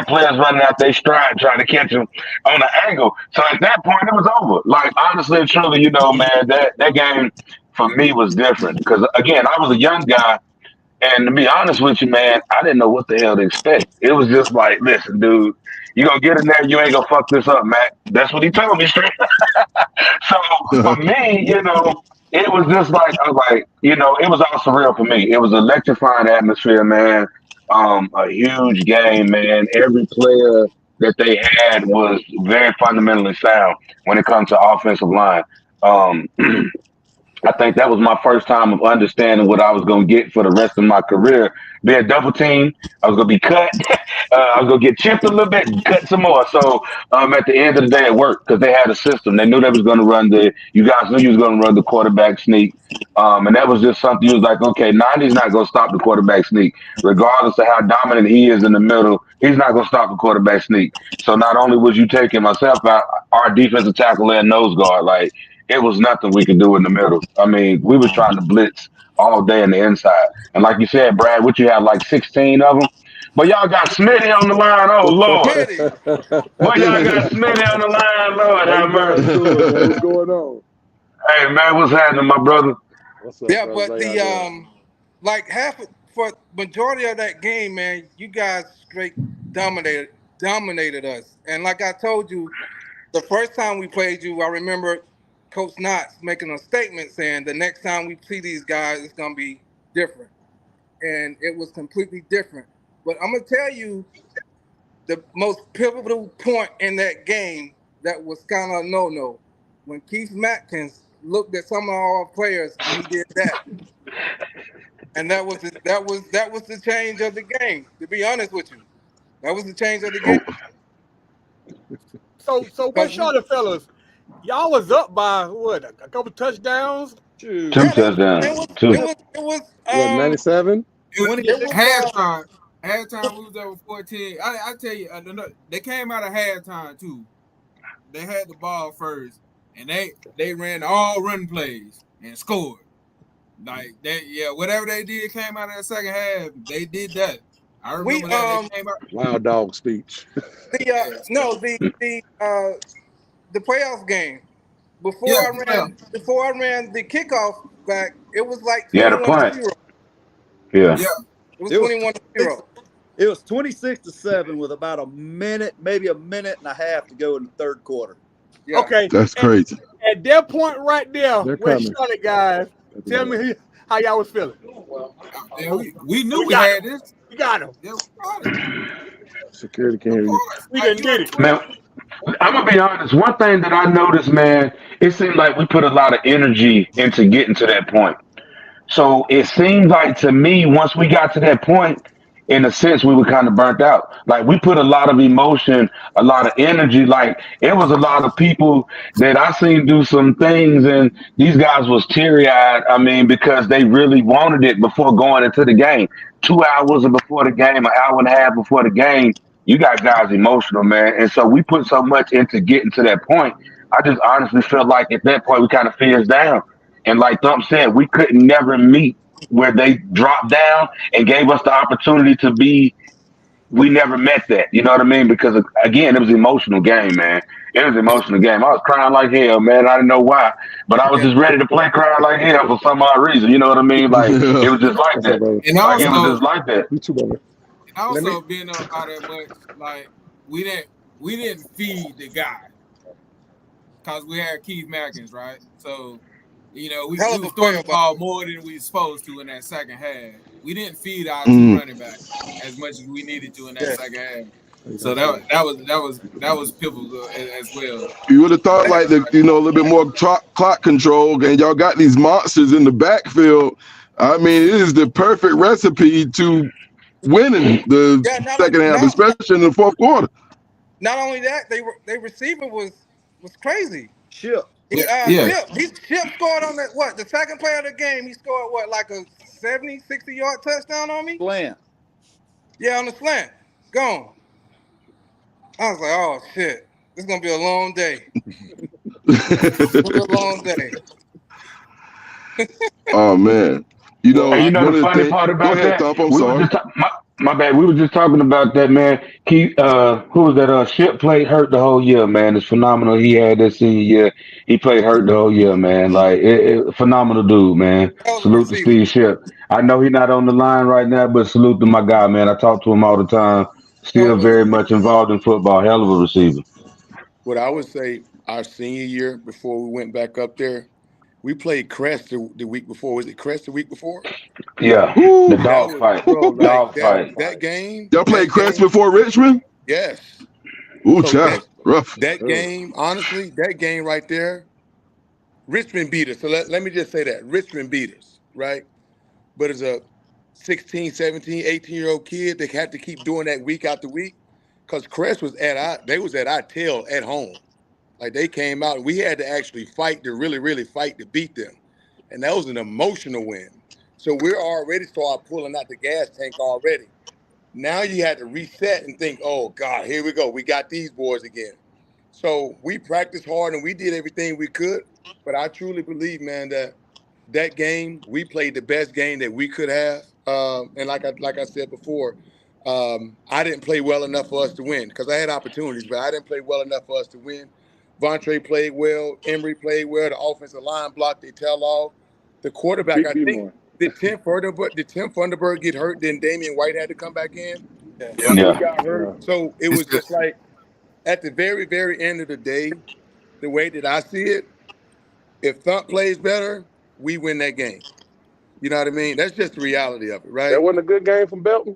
players running out their stride trying to catch him on an angle. So at that point, it was over. Like, honestly and truly, man, that game for me was different. Because, again, I was a young guy. And to be honest with you, man, I didn't know what the hell to expect. It was just like, listen, dude, you gonna get in there, you ain't gonna fuck this up, Matt. That's what he told me straight. So for me, it was just like I was like, it was all surreal for me. It was an electrifying atmosphere, man. A huge game, man. Every player that they had was very fundamentally sound when it comes to offensive line. Um, I think that was my first time of understanding what I was going to get for the rest of my career. Being double teamed, I was going to be cut. I was going to get chipped a little bit and cut some more. So at the end of the day, it worked because they had a system. They knew they was going to you guys knew you was going to run the quarterback sneak. And that was just something you was like, okay, 90's not going to stop the quarterback sneak. Regardless of how dominant he is in the middle, he's not going to stop the quarterback sneak. So not only was you taking myself out, our defensive tackle and nose guard, like, it was nothing we could do in the middle. I mean, we was trying to blitz all day in the inside. And like you said, Brad, what you had like 16 of them? But y'all got Smitty on the line. Oh, Lord. Smitty. Boy, y'all got Smitty on the line. Lord, How have you guys mercy. doing, man? What's going on? Hey, man, what's happening, my brother? What's up, Yeah, brothers? but How y'all doing? for majority of that game, man, you guys straight dominated us. And like I told you, the first time we played you, I remember Coach Knotts making a statement saying the next time we see these guys, it's gonna be different. And it was completely different. But I'm gonna tell you the most pivotal point in that game that was kind of a no-no when Keith Matkins looked at some of our players and he did that. And that was the change of the game. To be honest with you, that was the change of the game. So what, Because Charlotte fellas? Y'all was up by what, a couple touchdowns? Shoot. 2 yeah, touchdowns. 2. it was What, 97? it was halftime, we was over 14. I tell you, they came out of halftime too. They had the ball first, and they ran all run plays and scored. Like whatever they did came out of the second half. They did that. I we remember that they came out. Wild dog speech. the playoff game Yeah, before I ran the kickoff back, it was like Yeah, the 21 to punt. 0. Yeah. yeah. It was It was 21 to 26 0. It was 26-7 with about a minute, maybe a minute and a half to go in the third quarter. Yeah. Okay. That's crazy. At that point right there, They're where coming. Charlotte guys, tell me how y'all was feeling. Yeah, we knew we got had him. this. We got him. Yeah, we got it. Security can't Of hear you. course. We Like, done you did it. Man, I'm going to be honest. One thing that I noticed, man, it seemed like we put a lot of energy into getting to that point. So it seemed like to me, once we got to that point, in a sense, we were kind of burnt out. Like we put a lot of emotion, a lot of energy. Like it was a lot of people that I seen do some things, and these guys was teary eyed. I mean, because they really wanted it before going into the game. 2 hours before the game, an hour and a half before the game, you got guys emotional, man. And so we put so much into getting to that point. I just honestly felt like at that point we kind of fizzed down. And like Thump said, we couldn't never meet where they dropped down and gave us the opportunity to be. We never met that. You know what I mean? Because again, it was an emotional game, man. It was an emotional game. I was crying like hell, man. I didn't know why, but I was just ready to play crying like hell for some odd reason. You know what I mean? Like it was just like What's up, that. brother? And Like it was also, just like that. You too, brother. also being up by that much, like we didn't feed the guy because we had Keith Mackins, right? So we was throwing the ball more than we were supposed to in that second half. We didn't feed our two running backs as much as we needed to in that second half. So that was pivotal as well. You would have thought like a little bit more clock control, and y'all got these monsters in the backfield. I mean, it is the perfect recipe to winning the second half, especially in the fourth quarter. Not only that, they receiver was crazy. Ship. Ship scored on the second play of the game. He scored like a 70, 60-yard touchdown on me? Slant. Yeah, on the slant. Gone. I was like, oh shit. This is gonna be a long day. It's gonna be a long day. Oh man. The funny part about that? I'm sorry. My bad. We were just talking about that, man. Who was that? Ship played hurt the whole year, man. It's phenomenal. He had that senior year. He played hurt the whole year, man. Like, phenomenal dude, man. Salute to Steve Ship. I know he's not on the line right now, but salute to my guy, man. I talk to him all the time. Still very much involved in football. Hell of a receiver. What I would say, our senior year before we went back up there, we played Crest the week before. Was it Crest the week before? Yeah. Woo. The dog fight. That game. Y'all played Crest before Richmond? Yes. Ooh, child. Rough. That game, honestly, that game right there, Richmond beat us. So let me just say that. Richmond beat us, right? But as a 16, 17, 18-year-old kid, they had to keep doing that week after week because Crest was at our tail at home. Like, they came out and we had to actually fight to really, really fight to beat them. And that was an emotional win. So we're already started pulling out the gas tank already. Now you had to reset and think, oh, God, here we go. We got these boys again. So we practiced hard and we did everything we could. But I truly believe, man, that game, we played the best game that we could have. And like I said before, I didn't play well enough for us to win because I had opportunities, but I didn't play well enough for us to win. Vontae played well. Emery played well. The offensive line blocked their tail off. The quarterback, I think, did Tim Funderburg get hurt? Then Damian White had to come back in. Yeah. He got hurt. So it was just like, at the very, very end of the day, the way that I see it, if Thump plays better, we win that game. You know what I mean? That's just the reality of it, right? That wasn't a good game from Belton?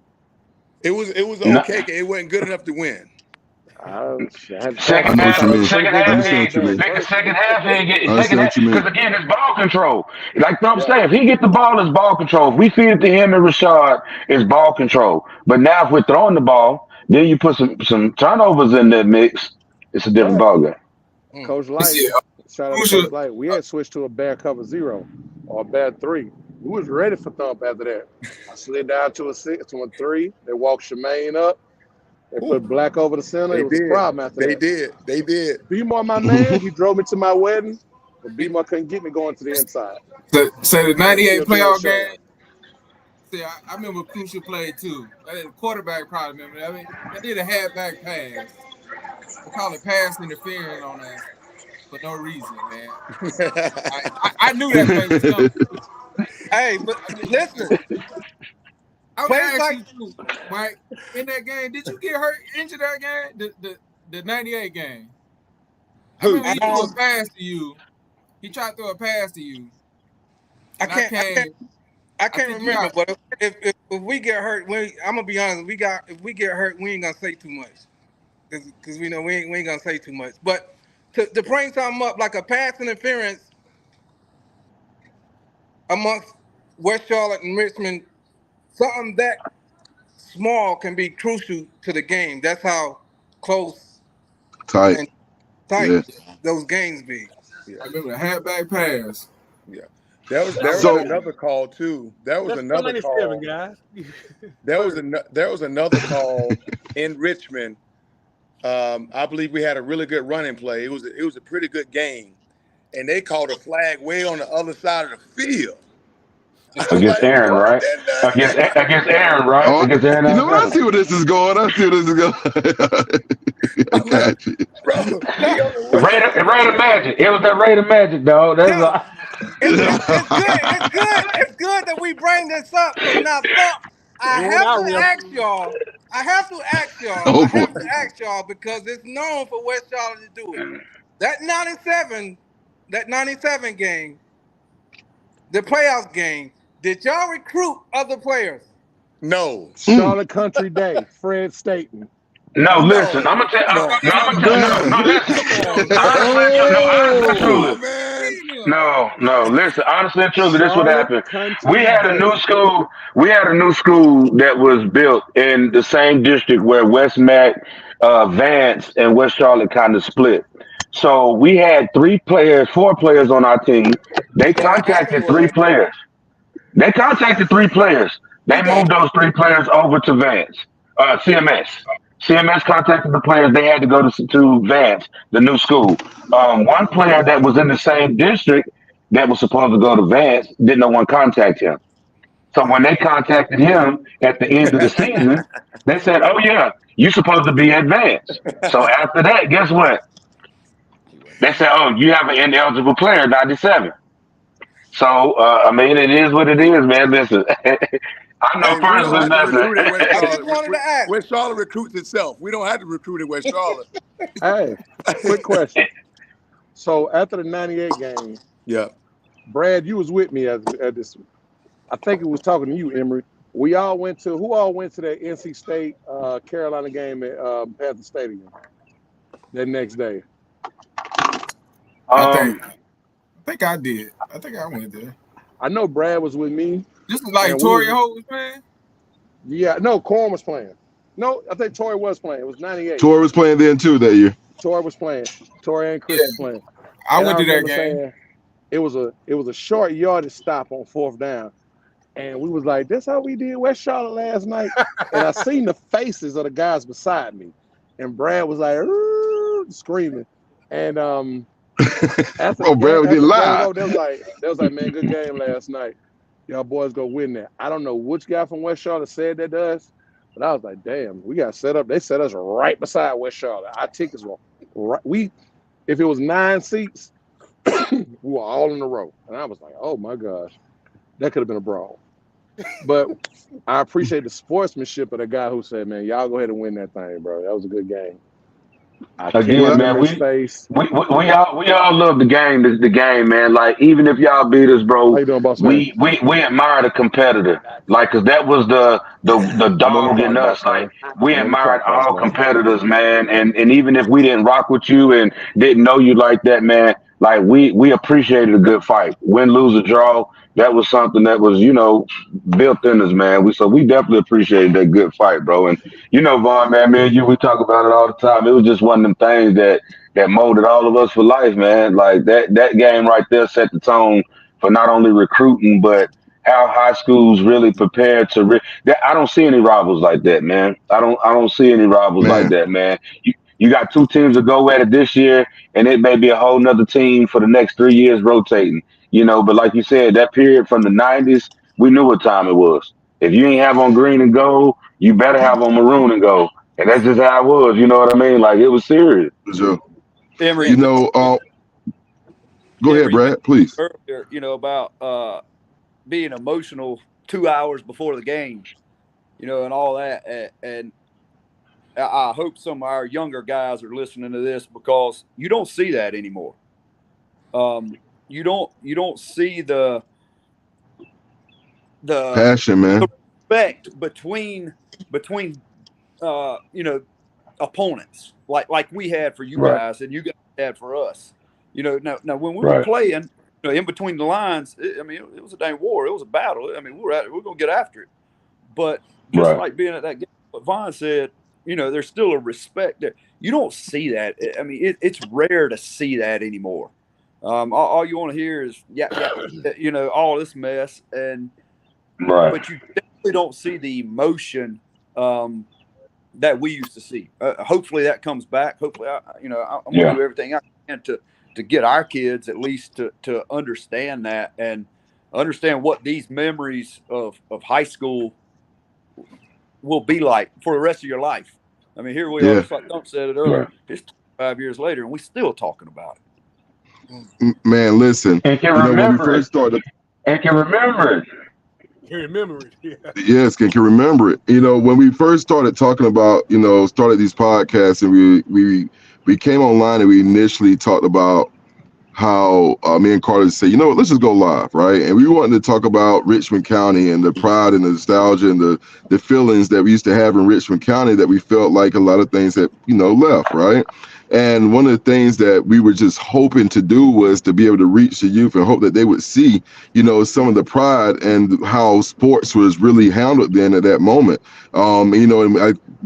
It was okay. It wasn't good enough to win. Second half, he ain't get because again, it's ball control. Like Thump saying, if he get the ball, it's ball control. If we feed it to him and Rashad, it's ball control. But now if we're throwing the ball, then you put some turnovers in that mix, it's a different ball game. Coach Light, shout out to Coach Light. We had switched to a bad cover 0 or a bad 3. We was ready for Thump after that. I slid down to a 3. They walked Shemaine up. They put Black over the center. It was a problem after that. They did. B-Mar, my man, he drove me to my wedding, but B-Mar couldn't get me going to the inside. So the 98 playoff game, see, I remember a crucial play too. The quarterback probably remember. I mean, I did a halfback pass. We call it pass interference on us for no reason, man. I knew that play was coming. Hey, but listen. I was asking you, Mike, in that game, did you get injured that game? The 98 game? He threw a pass to you. He tried to throw a pass to you. I can't remember, but if we get hurt, I'm gonna be honest. If we get hurt, we ain't gonna say too much, because we know we ain't gonna say too much. But to bring something up like a pass interference amongst West Charlotte and Richmond, something that small can be crucial to the game. That's how close, tight those games be. Yeah. I remember the halfback pass. Yeah. There was another call too. There was another call. Guys. There was another call in Richmond. I believe we had a really good running play. It was a pretty good game, and they called a flag way on the other side of the field. Against Aaron, right? Against Aaron, right? Oh, against Aaron. You know what? I see where this is going. I got you. Raider Magic. It was that Raider Magic, dog. It's good. It's good that we bring this up. Now, I They went have out, to Will. ask y'all. I have to ask y'all. Oh I have boy. to ask y'all because it's known for West Charlotte to do it. That 97 game, the playoffs game, did y'all recruit other players? No. Charlotte Country Day, Fred Staten. No, listen. No. I'm gonna tell. Come on, No, I'm gonna tell. No, Man. no, listen. come on, Honestly, honestly, and Come truly. on, man. No. Listen, honestly and truly, this what Charlotte happened. We Country had a new Day. school. We had a new school that was built in the same district where West Mac, Vance, and West Charlotte kind of split. So we had 4 players on our team. They What happened contacted three was, players. They contacted 3 players. who They they? moved those 3 players over to Vance, CMS. CMS contacted the players. They had to go to Vance, the new school. One player that was in the same district that was supposed to go to Vance didn't know one contact him. So when they contacted him at the end of the season, they said, "Oh yeah, you're supposed to be at Vance." So after that, guess what? They said, "Oh, you have an ineligible player, 97." So I mean, it is what it is, man. Listen, I know Hey, we don't personally have to recruit at West nothing. I just Charlotte. wanted to ask. West Charlotte recruits itself. We don't have to recruit at West Charlotte. Hey, quick question. So after the 98 game, Yeah. Brad, you was with me at this. I think it was talking to you, Emory. Who all went to that NC State Carolina game at Panther Stadium that next day? I Um, think I did. I think I went there. I know Brad was with me. This is like And we Torrey was- Holt was playing. Yeah, no, Corn was playing. No, I think Torrey was playing. It was 98. Torrey was playing then too that year. Torrey was playing. Torrey and Chris Yeah. was playing. I And went to that remember game. saying it was a short yardage stop on 4th down. And we was like, that's how we did West Charlotte last night. And I seen the faces of the guys beside me. And Brad was like, screaming. And after Oh, Brad was getting live. they was like, man, good game last night. Y'all boys go win that. I don't know which guy from West Charlotte said that to us, but I was like, damn, we got set up. They set us right beside West Charlotte. Our tickets were right. If it was 9 seats, we were all in a row. And I was like, oh my gosh, that could have been a brawl. But I appreciate the sportsmanship of the guy who said, man, y'all go ahead and win that thing, bro. That was a good game. I can't Again, man, remember his face. we all love the game. The game, man. Like even if y'all beat us, bro, How you doing, boss man? we admire the competitor. Like, cause that was the dog in us. Like we admired all competitors, man. And even if we didn't rock with you and didn't know you like that, man, like we appreciated a good fight. Win, lose, or draw. That was something that was, built in us, man. We definitely appreciated that good fight, bro. And Vaughn, man, me and you, we talk about it all the time. It was just one of them things that molded all of us for life, man. Like that game right there set the tone for not only recruiting, but how high schools really prepared to. I don't see any rivals like that, man. I don't see any rivals like that, man. You got 2 teams to go at it this year, and it may be a whole nother team for the next 3 years rotating. But like you said, that period from the 90s, we knew what time it was. If you ain't have on green and gold, you better have on maroon and gold. And that's just how it was. You know what I mean? Like, it was serious. Sure. Emory, Go ahead, Brad, please. earlier, about being emotional 2 hours before the game, and all that. And I hope some of our younger guys are listening to this because you don't see that anymore. You don't see the Passion, man. respect between opponents like we had for you guys and you guys had for us. Now when we were playing, in between the lines, it was a dang war. It was a battle. We're gonna get after it. But just like being at that game, what Vaughn said, there's still a respect there. You don't see that. It's rare to see that anymore. All you want to hear is all this mess, but you definitely don't see the emotion that we used to see. Hopefully that comes back. Hopefully, I'm gonna do everything I can to get our kids at least to understand that and understand what these memories of high school will be like for the rest of your life. Here we are, just like Thump said it earlier. It's 5 years later, and we're still talking about it. Man, listen. And can when we remember first started, And can remember it. Can remember it. Yeah. Yes, can remember it. When we first started talking about, started these podcasts, and we came online, and we initially talked about how me and Carter said, let's just go live, right? And we wanted to talk about Richmond County and the pride and the nostalgia and the feelings that we used to have in Richmond County, that we felt like a lot of things that, left, right? And one of the things that we were just hoping to do was to be able to reach the youth and hope that they would see, some of the pride and how sports was really handled then at that moment. And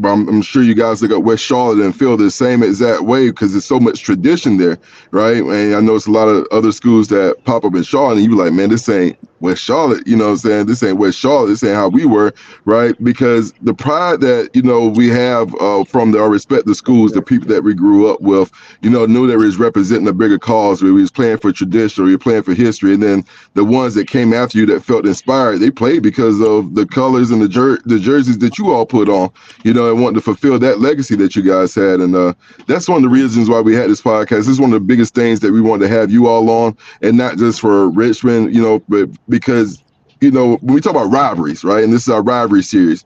I'm sure you guys look at West Charlotte and feel the same exact way, because there's so much tradition there, right? And I know it's a lot of other schools that pop up in Charlotte, and you be like, man, this ain't West Charlotte, you know what I'm saying? This ain't West Charlotte, this ain't how we were, right? Because the pride that, we have from our respective schools, the people that we grew up with, knew that we was representing a bigger cause, where we was playing for tradition, or we were playing for history. And then the ones that came after you that felt inspired, they played because of the colors and the jerseys that you all put on, and wanted to fulfill that legacy that you guys had. And that's one of the reasons why we had this podcast. This is one of the biggest things that we wanted to have you all on, and not just for Richmond, but because, when we talk about rivalries, right? And this is our rivalry series.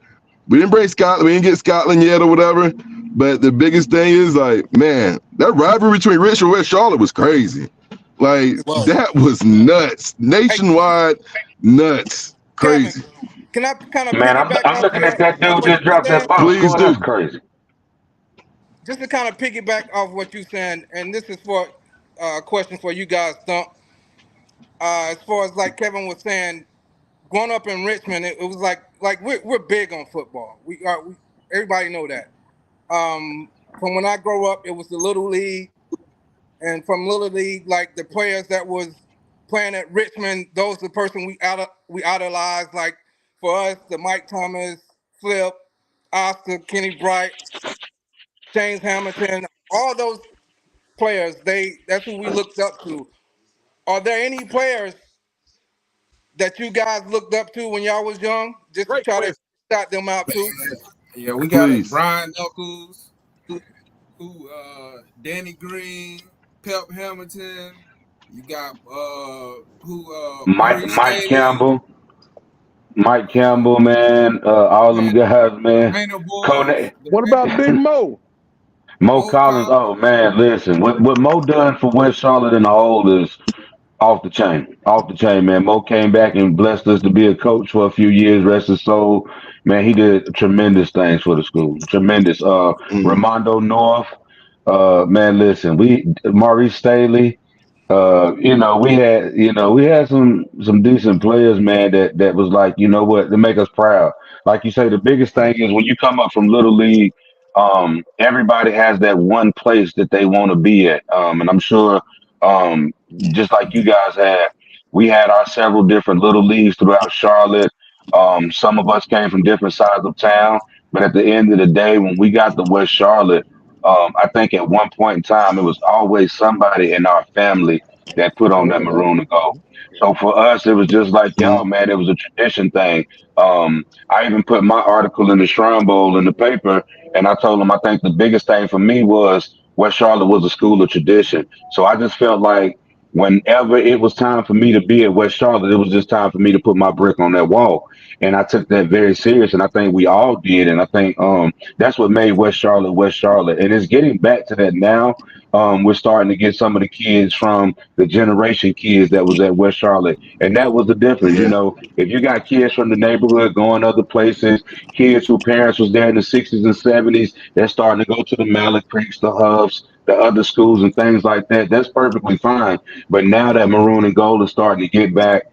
We didn't bring Scotland, we didn't get Scotland yet or whatever. But the biggest thing is, like, man, that rivalry between Richmond and West Charlotte was crazy. Like, that was nuts. Nationwide, nuts. Crazy. Can I kind of Man, I'm looking at that dude just dropped that box Please score. do. That's crazy. Just to kind of piggyback off what you're saying, and this is for a question for you guys, Thump. As far as like Kevin was saying, growing up in Richmond, it was like we're big on football. Everybody know that. From when I grew up, it was the Little League, and from Little League, like the players that was playing at Richmond, those the person we idolized. Like for us, the Mike Thomas, Flip, Oscar, Kenny Bright, James Hamilton, all those players, that's who we looked up to. Are there any players that you guys looked up to when y'all was young, just to Great try question. to shout them out too? Yeah, we got Please. Brian Knuckles, who Danny Green, Pep Hamilton. You got Mike Maurice Staley, Campbell, man. All them man, guys, man. Rainer Boys, Kone, the What about Big Raiders, Mo? Mo Mo Collins. Collins. Oh man, listen, what Mo done for West Charlotte in the whole is off the chain, man. Mo came back and blessed us to be a coach for a few years. Rest his soul, man. He did tremendous things for the school. Tremendous. Ramondo North, man. Listen, Maurice Staley. We had some decent players, man. That was like, what, to make us proud. Like you say, the biggest thing is when you come up from Little League, everybody has that one place that they want to be at. And I'm sure, just like you guys had, we had our several different little leagues throughout Charlotte. Some of us came from different sides of town, but at the end of the day, when we got to West Charlotte, I think at one point in time, it was always somebody in our family that put on that maroon and gold. So for us, it was just like, yo, man, it was a tradition thing. I even put my article in the Shrine Bowl in the paper, and I told them I think the biggest thing for me was West Charlotte was a school of tradition. So I just felt like whenever it was time for me to be at West Charlotte, it was just time for me to put my brick on that wall. And I took that very serious, and I think we all did. And I think that's what made West Charlotte West Charlotte. And it's getting back to that now. We're starting to get some of the kids from the generation kids that was at West Charlotte. And that was the difference. Yeah. If you got kids from the neighborhood going other places, kids whose parents was there in the 60s and 70s, they're starting to go to the Mallet Creeks, the Huffs, the other schools and things like that. That's perfectly fine. But now that maroon and gold is starting to get back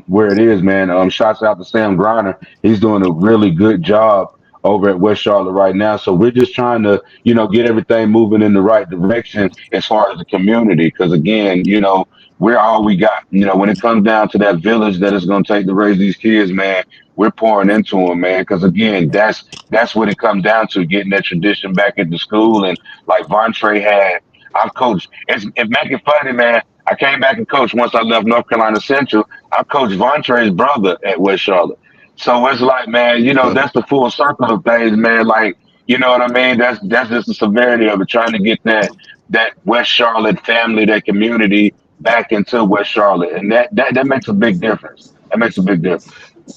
where it is, man. Shouts out to Sam Griner. He's doing a really good job over at West Charlotte right now. So we're just trying to, get everything moving in the right direction as far as the community. Because again, we're all we got. When it comes down to that village that it's going to take to raise these kids, man, we're pouring into them, man. Because again, that's what it comes down to, getting that tradition back into school. And like Vontre had, I've coached. It's making funny, man. I came back and coached once I left North Carolina Central. I coached Vontre's brother at West Charlotte. So it's like, man, that's the full circle of things, man. Like, you know what I mean? That's just the severity of it, trying to get that West Charlotte family, that community back into West Charlotte. And that makes a big difference. That makes a big difference.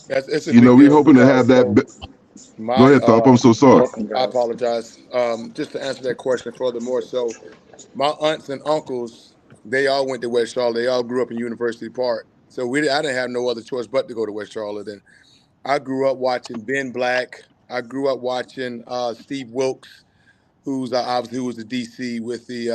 It's a You know, big we deal hoping to have because that. Go my ahead, Thump. I'm so sorry. I apologize. Just to answer that question furthermore, so my aunts and uncles, they all went to West Charlotte. They all grew up in University Park. So I didn't have no other choice but to go to West Charlotte. And I grew up watching Ben Black. I grew up watching Steve Wilkes, who's obviously who was the DC with the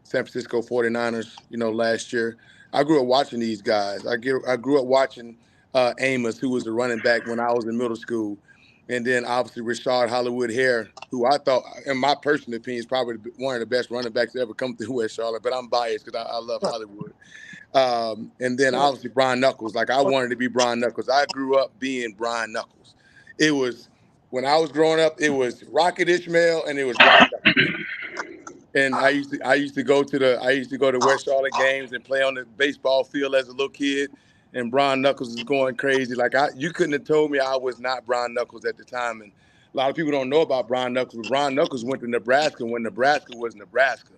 San Francisco 49ers, last year. I grew up watching these guys. I grew up watching Amos, who was the running back when I was in middle school. And then obviously Rashard Hollywood Hare, who I thought, in my personal opinion, is probably one of the best running backs to ever come through West Charlotte. But I'm biased because I love Hollywood. And then obviously Brian Knuckles. Like I wanted to be Brian Knuckles. I grew up being Brian Knuckles. It was when I was growing up, it was Rocket Ishmael and it was Brian Knuckles. And I used to go to West Charlotte games and play on the baseball field as a little kid. And Brian Knuckles was going crazy. Like you couldn't have told me I was not Brian Knuckles at the time. And a lot of people don't know about Brian Knuckles. But Brian Knuckles went to Nebraska when Nebraska was Nebraska.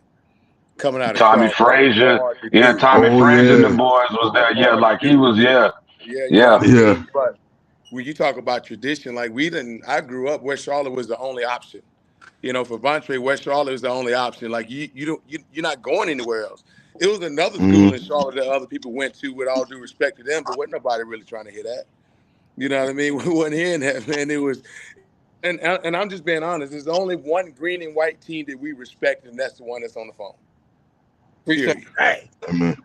Coming out of Tommy Charlotte. That was Frazier, hard to yeah, do. Tommy Oh Frazier and the yeah, boys was there. Yeah, Hard to like he do. was, yeah, Yeah, you know yeah. what I yeah. mean? But when you talk about tradition, like I grew up, West Charlotte was the only option. For Vontae, West Charlotte was the only option. Like you're not going anywhere else. It was another school in Charlotte that other people went to, with all due respect to them, but wasn't nobody really trying to hear that. You know what I mean? We wasn't hearing that, man. It was, and I'm just being honest. There's only one green and white team that we respect, and that's the one that's on the phone. Appreciate Period. Hey, Man,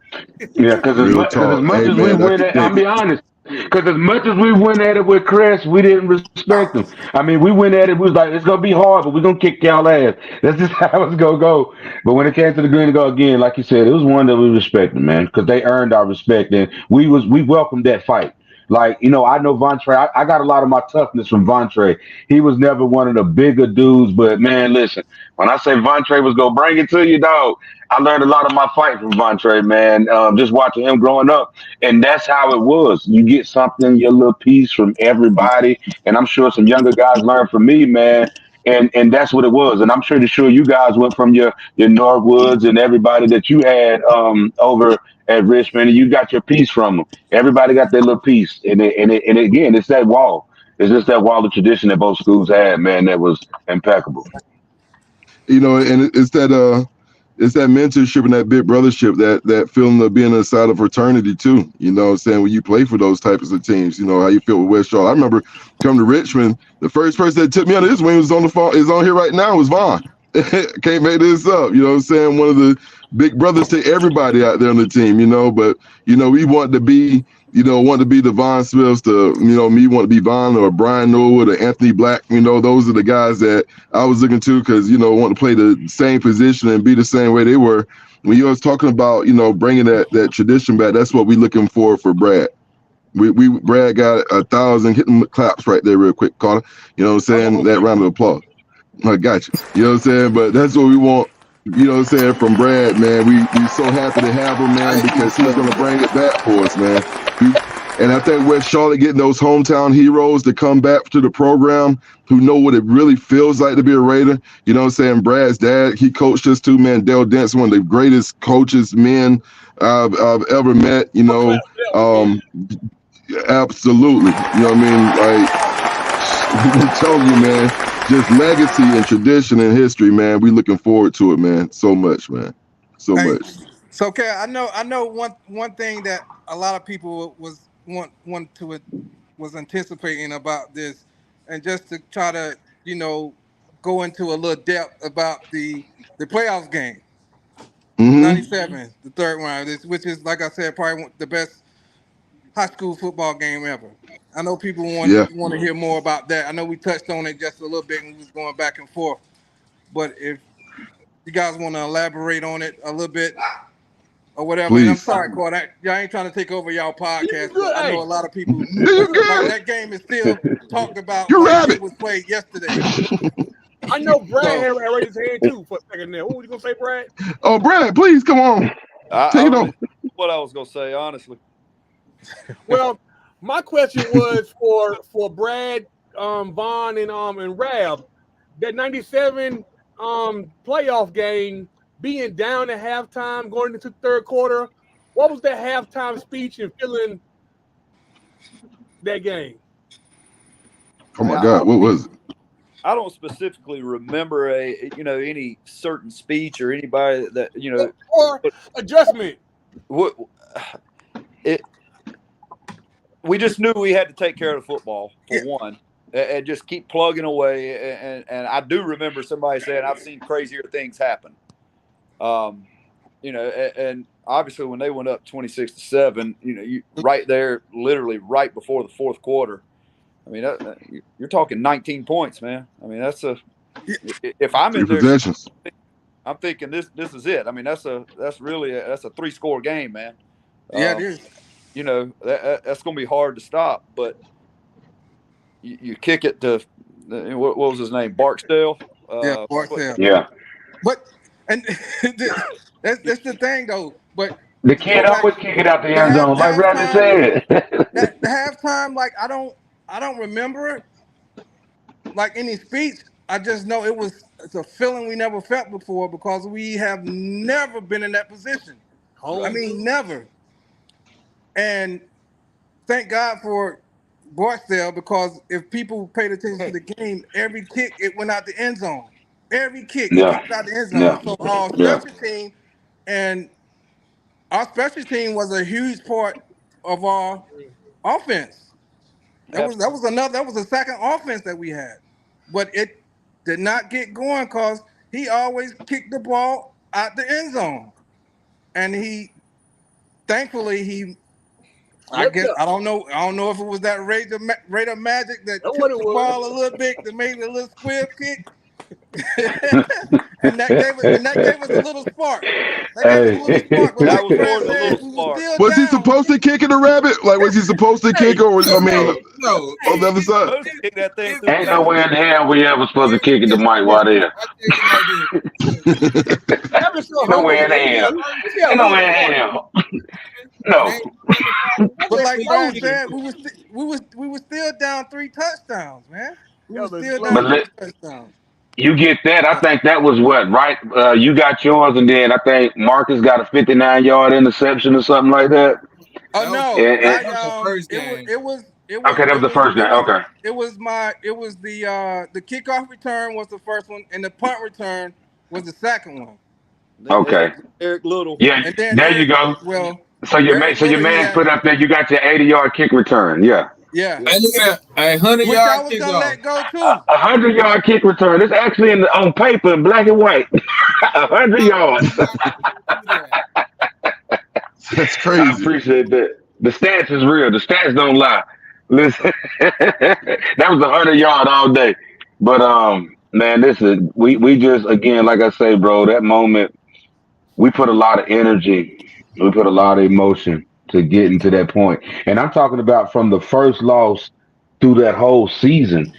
Yeah, because real as talk. much Hey as we man, went at, I'll be honest, because as much as we went at it with Chris, we didn't respect him. I mean, we went at it, we was like, it's gonna be hard, but we're gonna kick y'all ass. That's just how it's gonna go. But when it came to the green to go again, like you said, it was one that we respected, man, because they earned our respect, and we welcomed that fight. Like, I know Vontae. I got a lot of my toughness from Vontae. He was never one of the bigger dudes, but man, listen, when I say Vontae was gonna bring it to you, dog, I learned a lot of my fight from Vontae, man. Just watching him growing up, and that's how it was. You get something, your little piece from everybody, and I'm sure some younger guys learned from me, man. And that's what it was. And I'm sure you guys went from your Norwoods and everybody that you had over at Richmond, and you got your piece from them. Everybody got their little piece, and again, it's that wall. It's just that wall of tradition that both schools had, man. That was impeccable. And it's that mentorship and that big brothership, that feeling of being inside of fraternity too. You know what I'm saying? When you play for those types of teams, how you feel with West Charlotte. I remember coming to Richmond, the first person that took me under his wing was on the phone, is on here right now, was Vaughn. Can't make this up. You know what I'm saying? One of the big brothers to everybody out there on the team, but we want to be, want to be the Von Smiths, me want to be Von or Brian Norwood or Anthony Black. Those are the guys that I was looking to, because, want to play the same position and be the same way they were. When you was talking about, bringing that tradition back, that's what we're looking for Brad. Brad got 1,000, hit them claps right there real quick, Carter. You know what I'm saying? That round of applause. I got you. You know what I'm saying? But that's what we want, from Brad, man. We so happy to have him, man, because he's going to bring it back for us, man. And I think West Charlotte getting those hometown heroes to come back to the program, who know what it really feels like to be a Raider. You know what I'm saying? Brad's dad, he coached us too, man. Dale Dent's one of the greatest coaches, men I've ever met, absolutely. You know what I mean? Like, I'm telling you, man, just legacy and tradition and history, man. We looking forward to it, man. So much, man. So Hey, much. so Kat, I know one thing that a lot of people was was anticipating about this, and just to try to go into a little depth about the playoffs game, Mm-hmm. 97, the third round, which is, like I said, probably the best high school football game ever. I know people want to hear more about that. I know we touched on it just a little bit and we was going back and forth, but if you guys want to elaborate on it a little bit or whatever, Please. and I'm sorry, Court, y'all ain't trying to take over y'all podcast, but I know a lot of people, You're good. like, that game is still talked about You like rabbit. it was played yesterday. I know Brad had raised his hand too for a second there. What was you gonna say, Brad? Oh, Brad, please come on. Take it on. What I was gonna say, honestly. Well, my question was for Brad, Vaughn, and Rab. That 97 playoff game, being down at halftime, going into the third quarter. What was that halftime speech and feeling that game? Oh my God, what was it? I don't specifically remember any certain speech or anybody that or adjustment. What we just knew we had to take care of the football for one, and just keep plugging away. And I do remember somebody saying, "I've seen crazier things happen." And obviously when they went up 26-7, you right there, literally right before the fourth quarter. I mean, you're talking 19 points, man. I mean, if I'm in there, possessions. I'm thinking this is it. I mean, that's a 3-score game, man. Yeah, it is. That's going to be hard to stop, but you kick it to what was his name, Barksdale? Barksdale. Yeah. But and that's the thing though. But The kid always kick it out the end zone, like Randy said. the halftime, like I don't remember like any speech. I just know it's a feeling we never felt before because we have never been in that position. I mean, never. And thank God for Barksdale, because if people paid attention to the game, every kick it went out the end zone. Every kick it kicked out the end zone. Yeah. So our special team and our special team was a huge part of our offense. That was the second offense that we had, but it did not get going because he always kicked the ball out the end zone, and thankfully I guess I don't know if it was that rate of magic that took the ball a little bit that made it a little square kick. and that gave us a little spark. Was he supposed to kick it a rabbit? Like, was he supposed to kick, or was on the other side? Ain't no way in hell we ever supposed to kick it to Mike Waddell. No way in hell. Ain't no way in hell. No. But like Brad said, we was still down 3 touchdowns, man. We were still down 3 touchdowns. You get that. I think that was what, right? You got yours, and then I think Marcus got a 59-yard interception or something like that. Oh no! That was the first game. It was okay. That was the first game. Okay. It was the kickoff return was the first one, and the punt return was the second one. Okay. Eric Little. Yeah. There you go. Well, so your man put up there. You got your 80-yard kick return. Yeah. Yeah. And look at a 100-yard kick off. Let go too. 100-yard kick return. It's actually on paper in black and white. 100 yards. That's crazy. I appreciate that. The stats is real. The stats don't lie. Listen, that was 100-yard all day. But man, we just, again, like I say, bro, that moment, we put a lot of energy, we put a lot of emotion to getting to that point. And I'm talking about from the first loss through that whole season.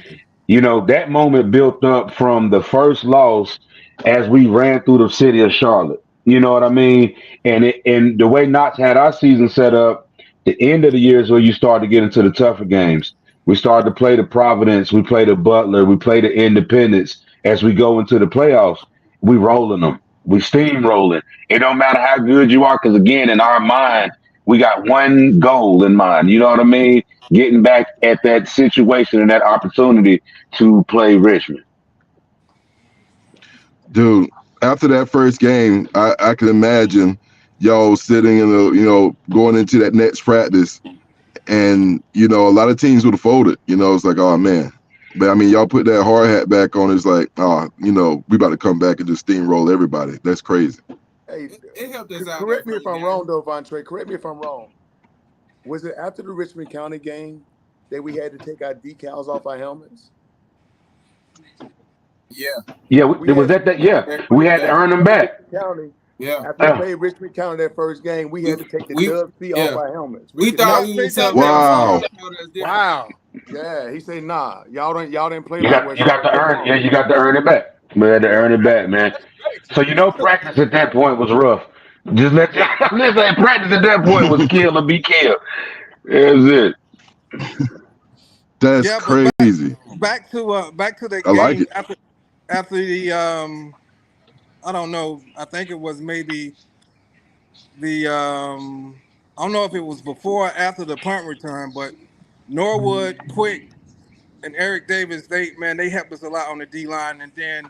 That moment built up from the first loss as we ran through the city of Charlotte. You know what I mean? And the way Knox had our season set up, the end of the year is where you start to get into the tougher games. We started to play the Providence, we play the Butler, we play the Independence. As we go into the playoffs, we rolling them. We steamrolling. It don't matter how good you are, because again, in our mind, we got one goal in mind. You know what I mean? Getting back at that situation and that opportunity to play Richmond. Dude, after that first game, I can imagine y'all sitting in going into that next practice, and a lot of teams would have folded. It's like, oh man. But I mean, y'all put that hard hat back on. It's like, we about to come back and just steamroll everybody. That's crazy. Hey, it helped us out. Correct me if I'm wrong, though, Vontre. Correct me if I'm wrong. Was it after the Richmond County game that we had to take our decals off our helmets? Yeah. Yeah, was that. Yeah, we had to earn them back. County. Yeah. After we played Richmond County that first game, we had to take the Dub C off our helmets. We thought we was wow. Wow. Yeah, he said, nah, y'all didn't play. You got to earn. Yeah, you got to earn it back. We had to earn it back, man. So practice at that point was rough. Just listen. Practice at that point was kill or be killed. That's it. That's crazy. Back to the I game like it. after the I don't know. I think it was maybe the I don't know if it was before or after the punt return, but Norwood, Quick, and Eric Davis, they helped us a lot on the D line, and then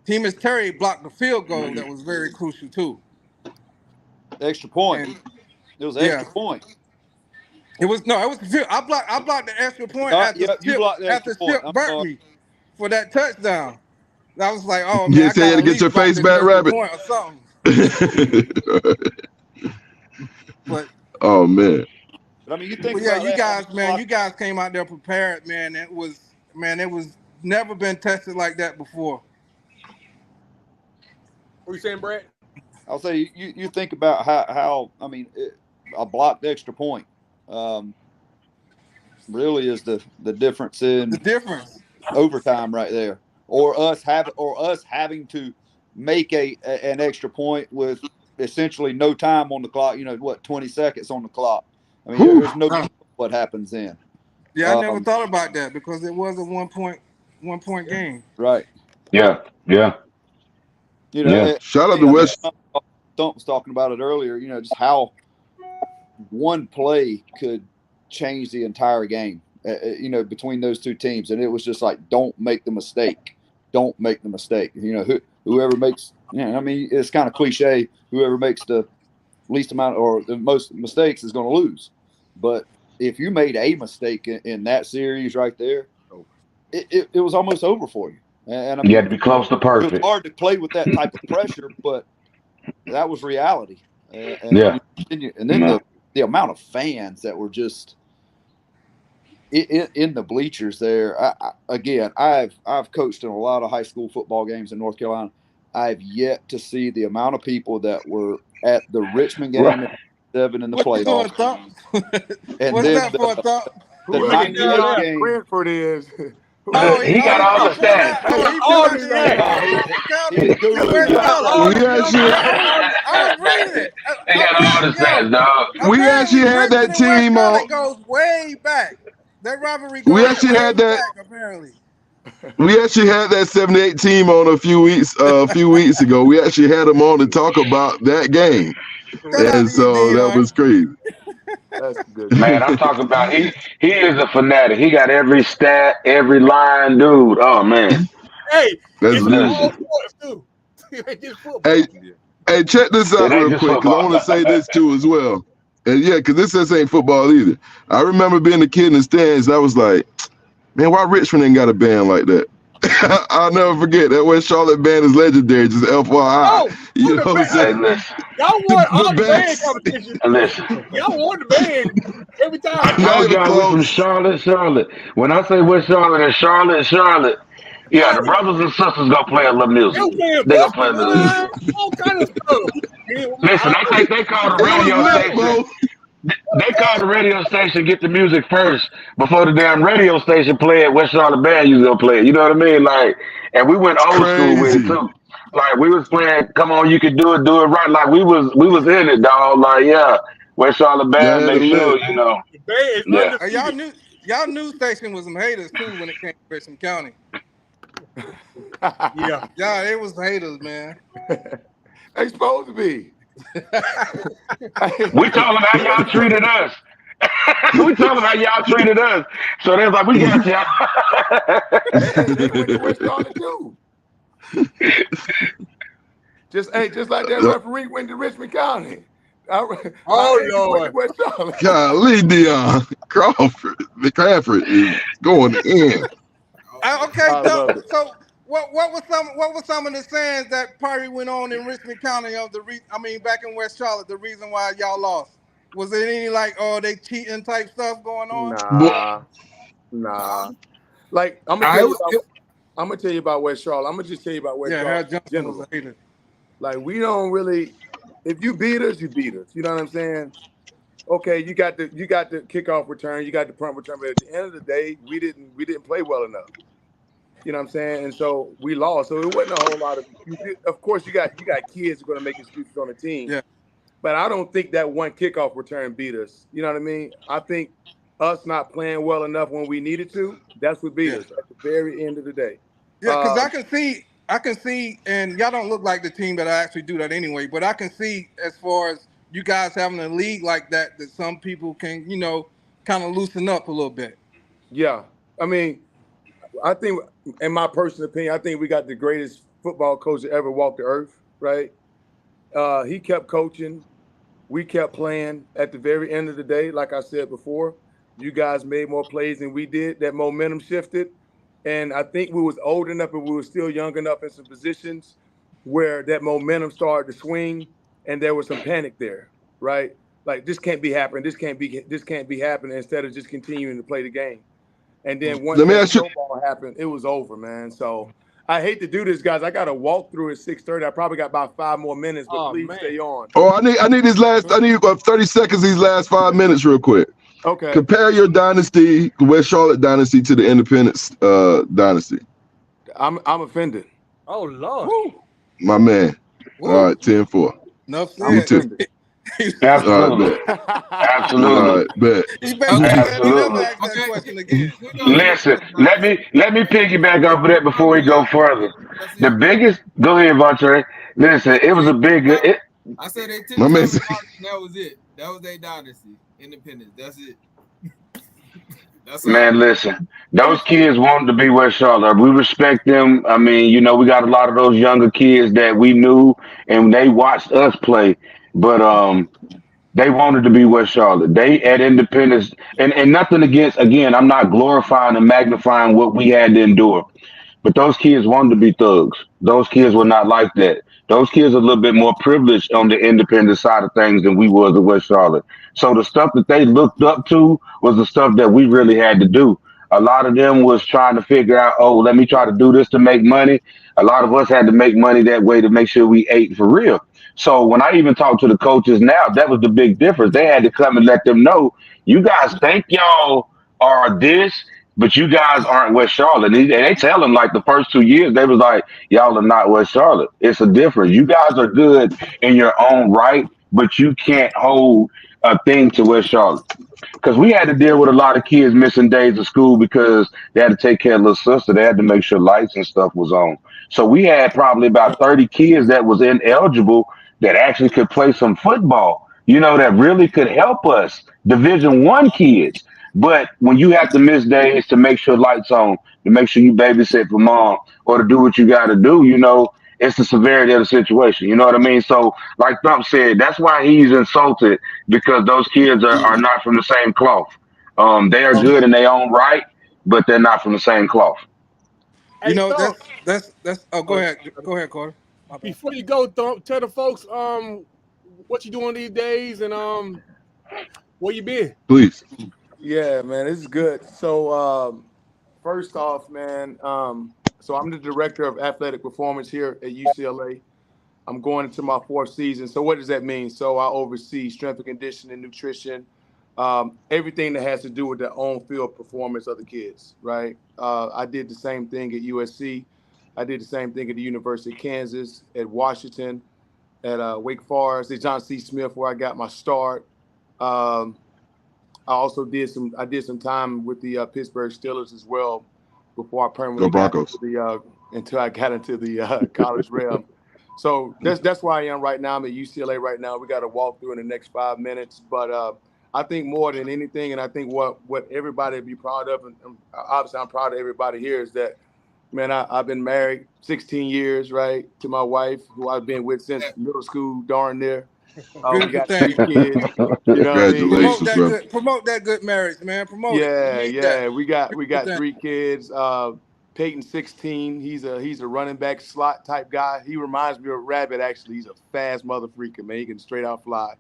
Teamus Terry blocked the field goal that was very crucial too. Extra point. And It was extra point. It was I blocked the extra point You blocked the extra point. Chip burnt me for that touchdown. I was like, oh man, You I say you had got to get your face back, Rabbit. Point or something. But oh man. But I mean, you think about you guys, man, you guys came out there prepared, man. It was never been tested like that before. What you saying, Brad? I'll say you think about how I mean, a blocked extra point really is the difference in overtime right there, or us having to make an extra point with essentially no time on the clock. 20 seconds on the clock. I mean, there's no what happens then. Yeah, I never thought about that because it was a one point game. Right. Yeah. Shout out to West. Thump was talking about it earlier. Just how one play could change the entire game. Between those two teams, and it was just like, don't make the mistake. Don't make the mistake. Whoever makes. I mean, it's kind of cliche. Whoever makes the least amount or the most mistakes is going to lose. But if you made a mistake in that series right there, it was almost over for you. And I mean, you had to be close to perfect. It was hard to play with that type of pressure, but that was reality. And then the amount of fans that were just in the bleachers there. I've coached in a lot of high school football games in North Carolina. I've yet to see the amount of people that were at the Richmond game at 7 in the playoffs. And what's then that for a thought? The 98 game. Cranford is. He got all the stats. All the I was reading it. He got all the stats, dog. We actually had that team on. It goes way back. That rivalry goes We actually had that. Back, apparently. We actually had that 78 team on a few weeks ago. We actually had them on to talk about that game, and so that was crazy. That's good. Man, I'm talking about he is a fanatic. He got every stat, every line, dude. Oh man. Hey, that's all sports too. Hey, check this out real quick, because I want to say this too as well. And yeah, because this ain't football either. I remember being a kid in the stands. I was like, man, why Richmond ain't got a band like that? I'll never forget that West Charlotte band is legendary. Just FYI, you know what I'm saying? Y'all won all the band competitions. Y'all won the band every time. We're from Charlotte. When I say West Charlotte and Charlotte. Yeah, the brothers and sisters gonna play a little music. They gonna play a little music. All kind of stuff. Listen, I think they called the radio station. They called the radio station, get the music first before the damn radio station play it. West Charlotte band you gonna play it. You know what I mean? Like, and we went old school with it too. Like we was playing, come on, you can do it right. Like we was in it, dog. Like West Charlotte band, make sure you know. Y'all news station was some haters too when it came to Richmond County. Yeah, it was haters, man. They supposed to be. We told them how y'all treated us. We told them how y'all treated us. So they're like, we got y'all. They went to West Charlotte too. Just like that referee went to Richmond County. Lord. Golly, Dion Crawford is going in. Okay, so what was some of the sayings that probably went on in Richmond County back in West Charlotte, the reason why y'all lost? Was there any they cheating type stuff going on? Nah. Like I'm gonna tell you about West Charlotte. I'm gonna just tell you about West Charlotte. Johnson was a hater. Like we don't really. If you beat us, you beat us. You know what I'm saying? Okay, you got the kickoff return, you got the punt return, but at the end of the day, we didn't play well enough. You know what I'm saying? And so we lost. So it wasn't a whole lot of course you got kids who are gonna make excuses on the team. Yeah. But I don't think that one kickoff return beat us. You know what I mean? I think us not playing well enough when we needed to, that's what beat us at the very end of the day. Yeah, because I can see, and y'all don't look like the team that I actually do that anyway, but I can see as far as you guys having a league like that some people can, kind of loosen up a little bit. Yeah. I mean, I think, in my personal opinion, I think we got the greatest football coach that ever walked the earth, right? He kept coaching. We kept playing. At the very end of the day, like I said before, you guys made more plays than we did. That momentum shifted. And I think we was old enough and we were still young enough in some positions where that momentum started to swing and there was some panic there, right? Like this can't be happening. This can't be happening instead of just continuing to play the game. And then once Let me that ask you. snowball happened, it was over, man. So I hate to do this, guys. I got to walk through at 6:30. I probably got about 5 more minutes, but Oh please man. stay on. Oh, I need 30 seconds. These last 5 minutes, real quick. Okay. Compare your dynasty, West Charlotte dynasty, to the Independence dynasty. I'm offended. Oh Lord. Woo, My man. All woo. right, 10-4. Enough I'm Me said. too. offended. All right, Absolutely. bet. Absolutely. All right, bet. He basically Okay. said he never Absolutely. asked that Okay. question again. Here goes the Listen, question, let Vontae. me let me piggyback off of that before we go further. That's The it. biggest go ahead, Vontae. Listen, it was a big it, I said they My man tiptoed and said, lost, and that was it. That was their dynasty, independence. That's it. That's all. man, listen. Let me Those say, kids wanted to be West Charlotte. We respect them. I mean, we got a lot of those younger kids that we knew and they watched us play. But they wanted to be West Charlotte. They at Independence, and nothing against. Again, I'm not glorifying and magnifying what we had to endure, but those kids wanted to be thugs. Those kids were not like that. Those kids are a little bit more privileged on the independent side of things than we was at West Charlotte. So the stuff that they looked up to was the stuff that we really had to do. A lot of them was trying to figure out, oh, let me try to do this to make money. A lot of us had to make money that way to make sure we ate for real. So when I even talk to the coaches now, that was the big difference. They had to come and let them know, you guys think y'all are this, but you guys aren't West Charlotte. And they tell them like the first 2 years, they was like, y'all are not West Charlotte. It's a difference. You guys are good in your own right, but you can't hold a thing to West Charlotte. Because we had to deal with a lot of kids missing days of school because they had to take care of little sister. They had to make sure lights and stuff was on. So we had probably about 30 kids that was ineligible that actually could play some football, that really could help us, Division 1 kids. But when you have to miss days to make sure lights on, to make sure you babysit for mom, or to do what you got to do, it's the severity of the situation. You know what I mean? So, like Thump said, that's why he's insulted because those kids are not from the same cloth. They are good in their own right, but they're not from the same cloth. You hey know, Thump, that's oh go ahead, Carter. My bad. before you go, Thump, tell the folks what you doing these days and where you been. please. Yeah, man, this is good. So, first off, man, so I'm the director of athletic performance here at UCLA. I'm going into my 4th season. So, what does that mean? So, I oversee strength and conditioning, nutrition, everything that has to do with the on-field performance of the kids. Right? I did the same thing at USC. I did the same thing at the University of Kansas, at Washington, at Wake Forest, at John C. Smith, where I got my start. Um, I also did some time with the Pittsburgh Steelers as well before I Go permanently got Broncos. into the until I got into the college realm. So that's where I am right now. I'm at UCLA right now. We got to walk through in the next 5 minutes, but I think more than anything, and I think what everybody would be proud of, and obviously I'm proud of everybody here, is that, man, I've been married 16 years, right, to my wife, who I've been with since middle school, darn near. We Beautiful got thing. 3 kids. You know what I mean? Congratulations, bro. Promote that good marriage, man. Promote it. We Yeah, need that. yeah. We Beautiful got thing. 3 kids. Peyton 16. He's a running back slot type guy. He reminds me of Rabbit, actually. He's a fast mother freaker, man. He can straight out fly.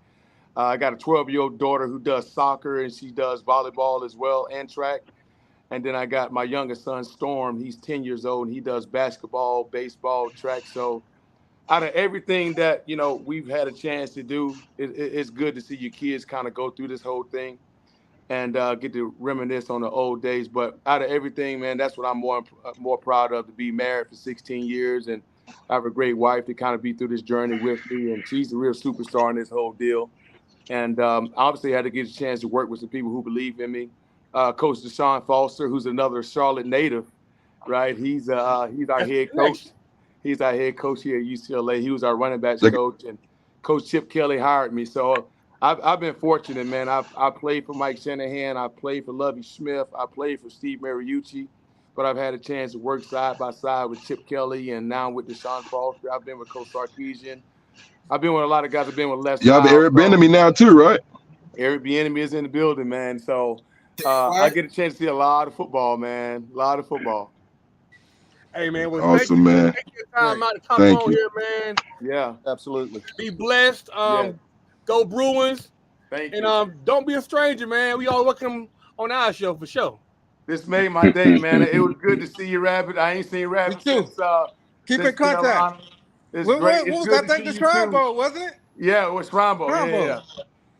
I got a 12-year-old daughter who does soccer and she does volleyball as well and track. And then I got my youngest son, Storm. He's 10 years old and he does basketball, baseball, track. So out of everything that, we've had a chance to do, it's good to see your kids kind of go through this whole thing and get to reminisce on the old days. But out of everything, man, that's what I'm more proud of, to be married for 16 years and have a great wife to kind of be through this journey with me. And she's the real superstar in this whole deal. And obviously, I had to get a chance to work with some people who believe in me. Coach Deshaun Foster, who's another Charlotte native, right? He's our head coach. He's our head coach here at UCLA. He was our running backs coach, and Coach Chip Kelly hired me. So I've been fortunate, man. I played for Mike Shanahan. I played for Lovie Smith. I played for Steve Mariucci. But I've had a chance to work side by side with Chip Kelly and now with Deshaun Foster. I've been with Coach Sarkisian. I've been with a lot of guys. I've been with Les You have Miles. Eric Bieniemy now too, right? Eric Bieniemy is in the building, man. So I get a chance to see a lot of football, man. A lot of football. Hey, man. Well, Awesome, man. Take your time out to come Thank on you. here, man. Yeah, absolutely. Be blessed. Go Bruins. Thank you. And don't be a stranger, man. We all welcome on our show for sure. This made my day, man. It was good to see you, Rabbit. I ain't seen Rabbit since Keep in contact. Carolina. It's What great. It's was good I to think see the you Shrine too. Bowl, wasn't it? Yeah, it was Shrine Bowl. Shrine Bowl. Yeah.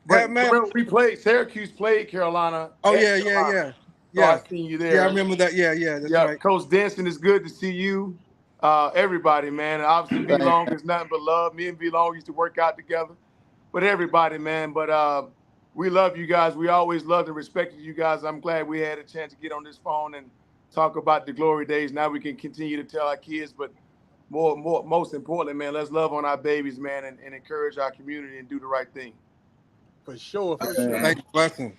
But But man, remember, we played Syracuse played Carolina. oh at yeah, Carolina. So yeah. I seen you there. Yeah, I remember that. Yeah, that's right. Coach Denson, it's good to see you. Everybody, man. Obviously, B Long is nothing but love. Me and B Long used to work out together. But everybody, man. But we love you guys. We always loved and respected you guys. I'm glad we had a chance to get on this phone and talk about the glory days. Now we can continue to tell our kids, but most importantly, man, let's love on our babies, man, and encourage our community and do the right thing. For sure. Blessing.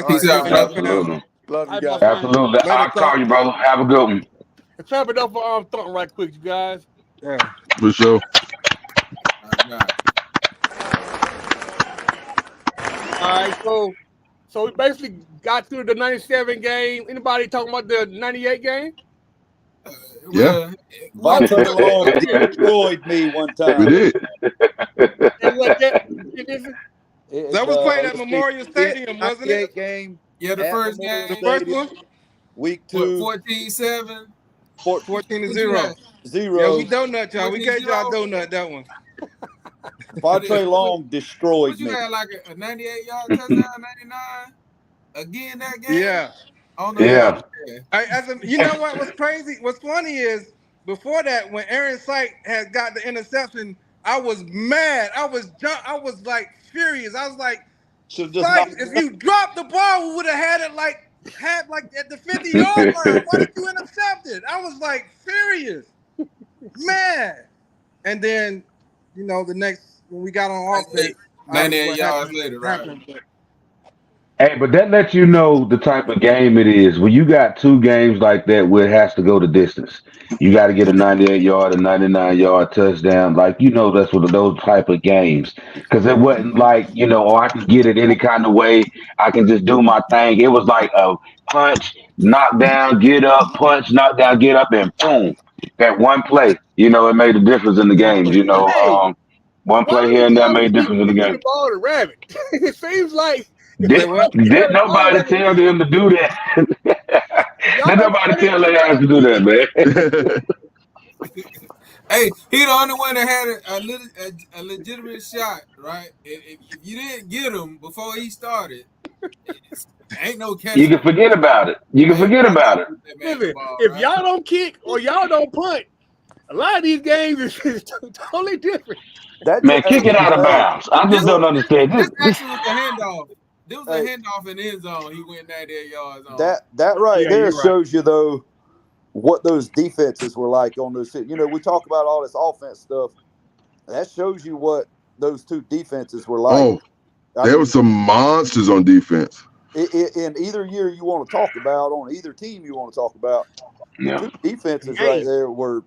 Peace out, brother. Absolutely. Love you guys. Absolutely. I'll call you, brother. Have a good one. And clap it up for Thornton right quick, you guys. Yeah. For sure. All right, so we basically got through the 97 game. Anybody talking about the 98 game? Yeah. Vontae Long destroyed me one time. We did. And what that was played at Memorial Stadium, wasn't it? Game. Yeah, the first game. The first one? Week 2. 14-7. 14-0. 0. Yeah, we donut y'all. We gave y'all donut that one. Vontae Long destroyed What you me. had like a 98-yard touchdown, 99 again that game? Yeah. Yeah. You know what was crazy? What's funny is before that, when Aaron Sight had got the interception, I was mad. I was like furious. I was like, Sight, if you dropped the ball, we would have had it like at the 50-yard line. Why did you intercept it? I was like furious, mad. And then, the next when we got on offense, 98 yards later, right? Hey, but that lets you know the type of game it is. When you got two games like that where it has to go the distance, you got to get a 98-yard, a 99-yard touchdown. Like, that's one of those type of games. Because it wasn't like, I can get it any kind of way. I can just do my thing. It was like a punch, knock down, get up, punch, knock down, get up, and boom. That one play, it made a difference in the games. One play here and there made a difference in the game. The ball to Rabbit. It seems like. Did nobody tell them to do that? Did nobody tell their ass to do that, man? Hey, he the only one that had a legitimate shot, right? If you didn't get him before he started, ain't no catch. You can forget about it. Listen, if y'all don't kick or y'all don't punt, a lot of these games is totally different. Man, kick it out of bounds. I just don't understand. This actually was a handoff. There was a handoff in the end zone. He went 98 yards on. That right there shows you, though, what those defenses were like on those. We talk about all this offense stuff. That shows you what those two defenses were like. Oh, there were some monsters on defense. In either year you want to talk about, on either team you want to talk about, the two defenses right there were,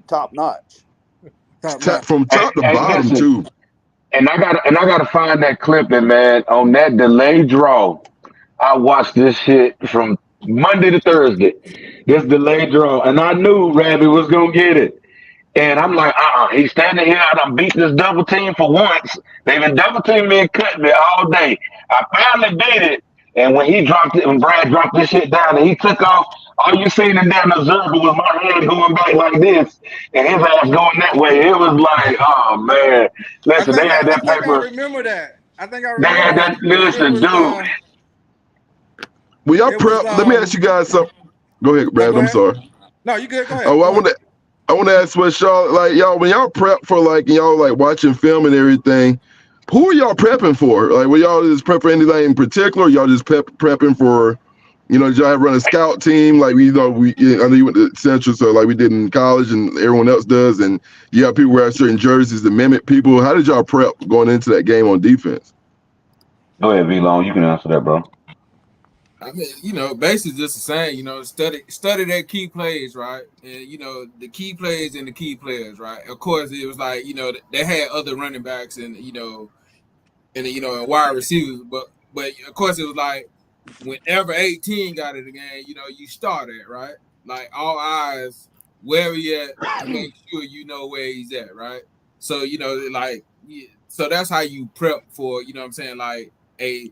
top notch. From top to bottom, too. And I gotta find that clip, and man, on that delayed draw, I watched this shit from Monday to Thursday. This delayed draw, and I knew Rabbit was gonna get it. And I'm like, he's standing here. I done beat this double team for once. They've been double teaming me and cutting me all day. I finally beat it. And when when Brad dropped this shit down and he took off, all you seen in that observer was my hand going back like this and his ass going that way. It was like, oh man. Listen, they had that paper. I remember that. I think I remember They had that. Listen, dude. Well, y'all prep. Let me ask you guys something. Go ahead, Brad. I'm sorry. No, you good. Go ahead. Oh, I want to ask what y'all, when y'all prep for y'all watching film and everything, who are y'all prepping for? Like, were y'all just prepping for anything in particular? Or y'all just prepping for, did y'all run a scout team? Like, I know you went to Central, so like we did in college and everyone else does. And you have people wear certain jerseys to mimic people. How did y'all prep going into that game on defense? Go ahead, V Long. You can answer that, bro. I mean, basically just the same. Study their key plays, right? And the key plays and the key players, right? Of course, it was like they had other running backs and and wide receivers, but of course it was like whenever 18 got in the game, you start it, right? Like all eyes where he at to make sure you know where he's at, right? So so that's how you prep for what I'm saying, like a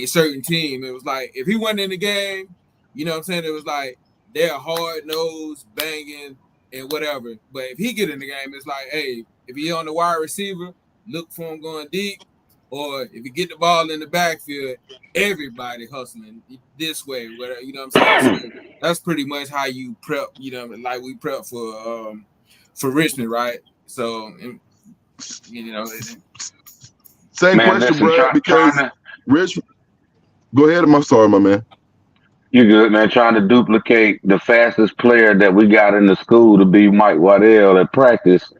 certain team. It was like if he wasn't in the game, what I'm saying, it was like they're hard nosed, banging and whatever. But if he get in the game, it's like, hey, if he on the wide receiver, look for him going deep, or if you get the ball in the backfield, everybody hustling this way, whatever, you know what I'm saying? So that's pretty much how you prep, like we prep for Richmond, right? So Same question, bro, because Rich, go ahead. I'm sorry, my man. You good, man. Trying to duplicate the fastest player that we got in the school to be Mike Waddell at practice.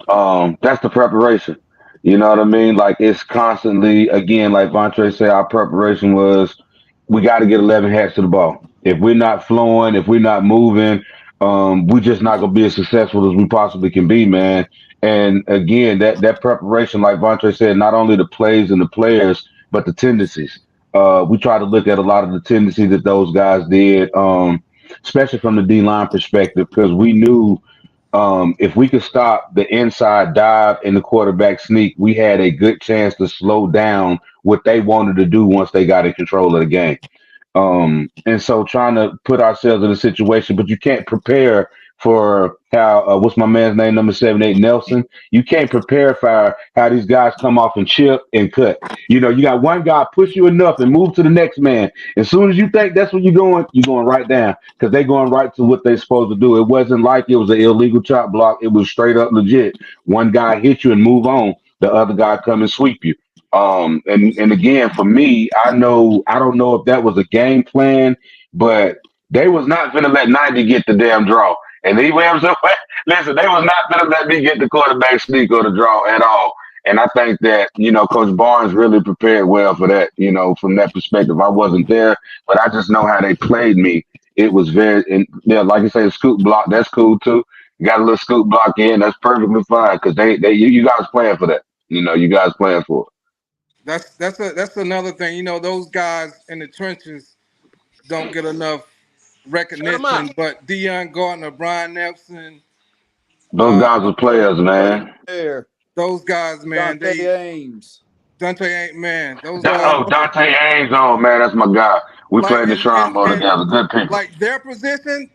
That's the preparation. You know what I mean? Like it's constantly, again, like Vontae said, our preparation was we got to get 11 hats to the ball. If we're not flowing, if we're not moving, we're just not gonna be as successful as we possibly can be, man. And again, that preparation, like Vontae said, not only the plays and the players, but the tendencies. We try to look at a lot of the tendencies that those guys did, especially from the D line perspective, because we knew if we could stop the inside dive and the quarterback sneak, we had a good chance to slow down what they wanted to do once they got in control of the game. And so trying to put ourselves in a situation, but you can't prepare for how what's my man's name, number 78, Nelson. You can't prepare for how these guys come off and chip and cut. You got one guy push you enough and move to the next man. As soon as you think that's what you're going right down because they're going right to what they're supposed to do. It wasn't like it was an illegal chop block. It was straight up legit. One guy hit you and move on. The other guy come and sweep you. And again, for me, I don't know if that was a game plan, but they was not gonna let 90 get the damn draw. And he went so listen, they was not gonna let me get the quarterback sneak or the draw at all. And I think that, Coach Barnes really prepared well for that, from that perspective. I wasn't there, but I just know how they played me. It was very, and yeah, like you say, the scoop block, that's cool too. You got a little scoop block in, that's perfectly fine because you guys playing for that. You guys playing for it. That's another thing. Those guys in the trenches don't get enough recognition, but Deion Gardner, Brian Nelson, Those guys are players, man. There, those guys, man. Dante Ames. Dante ain't man. Those Oh, Dante Ames, oh man, that's my guy. We played the Shrine Bowl together. Good people. Like their position,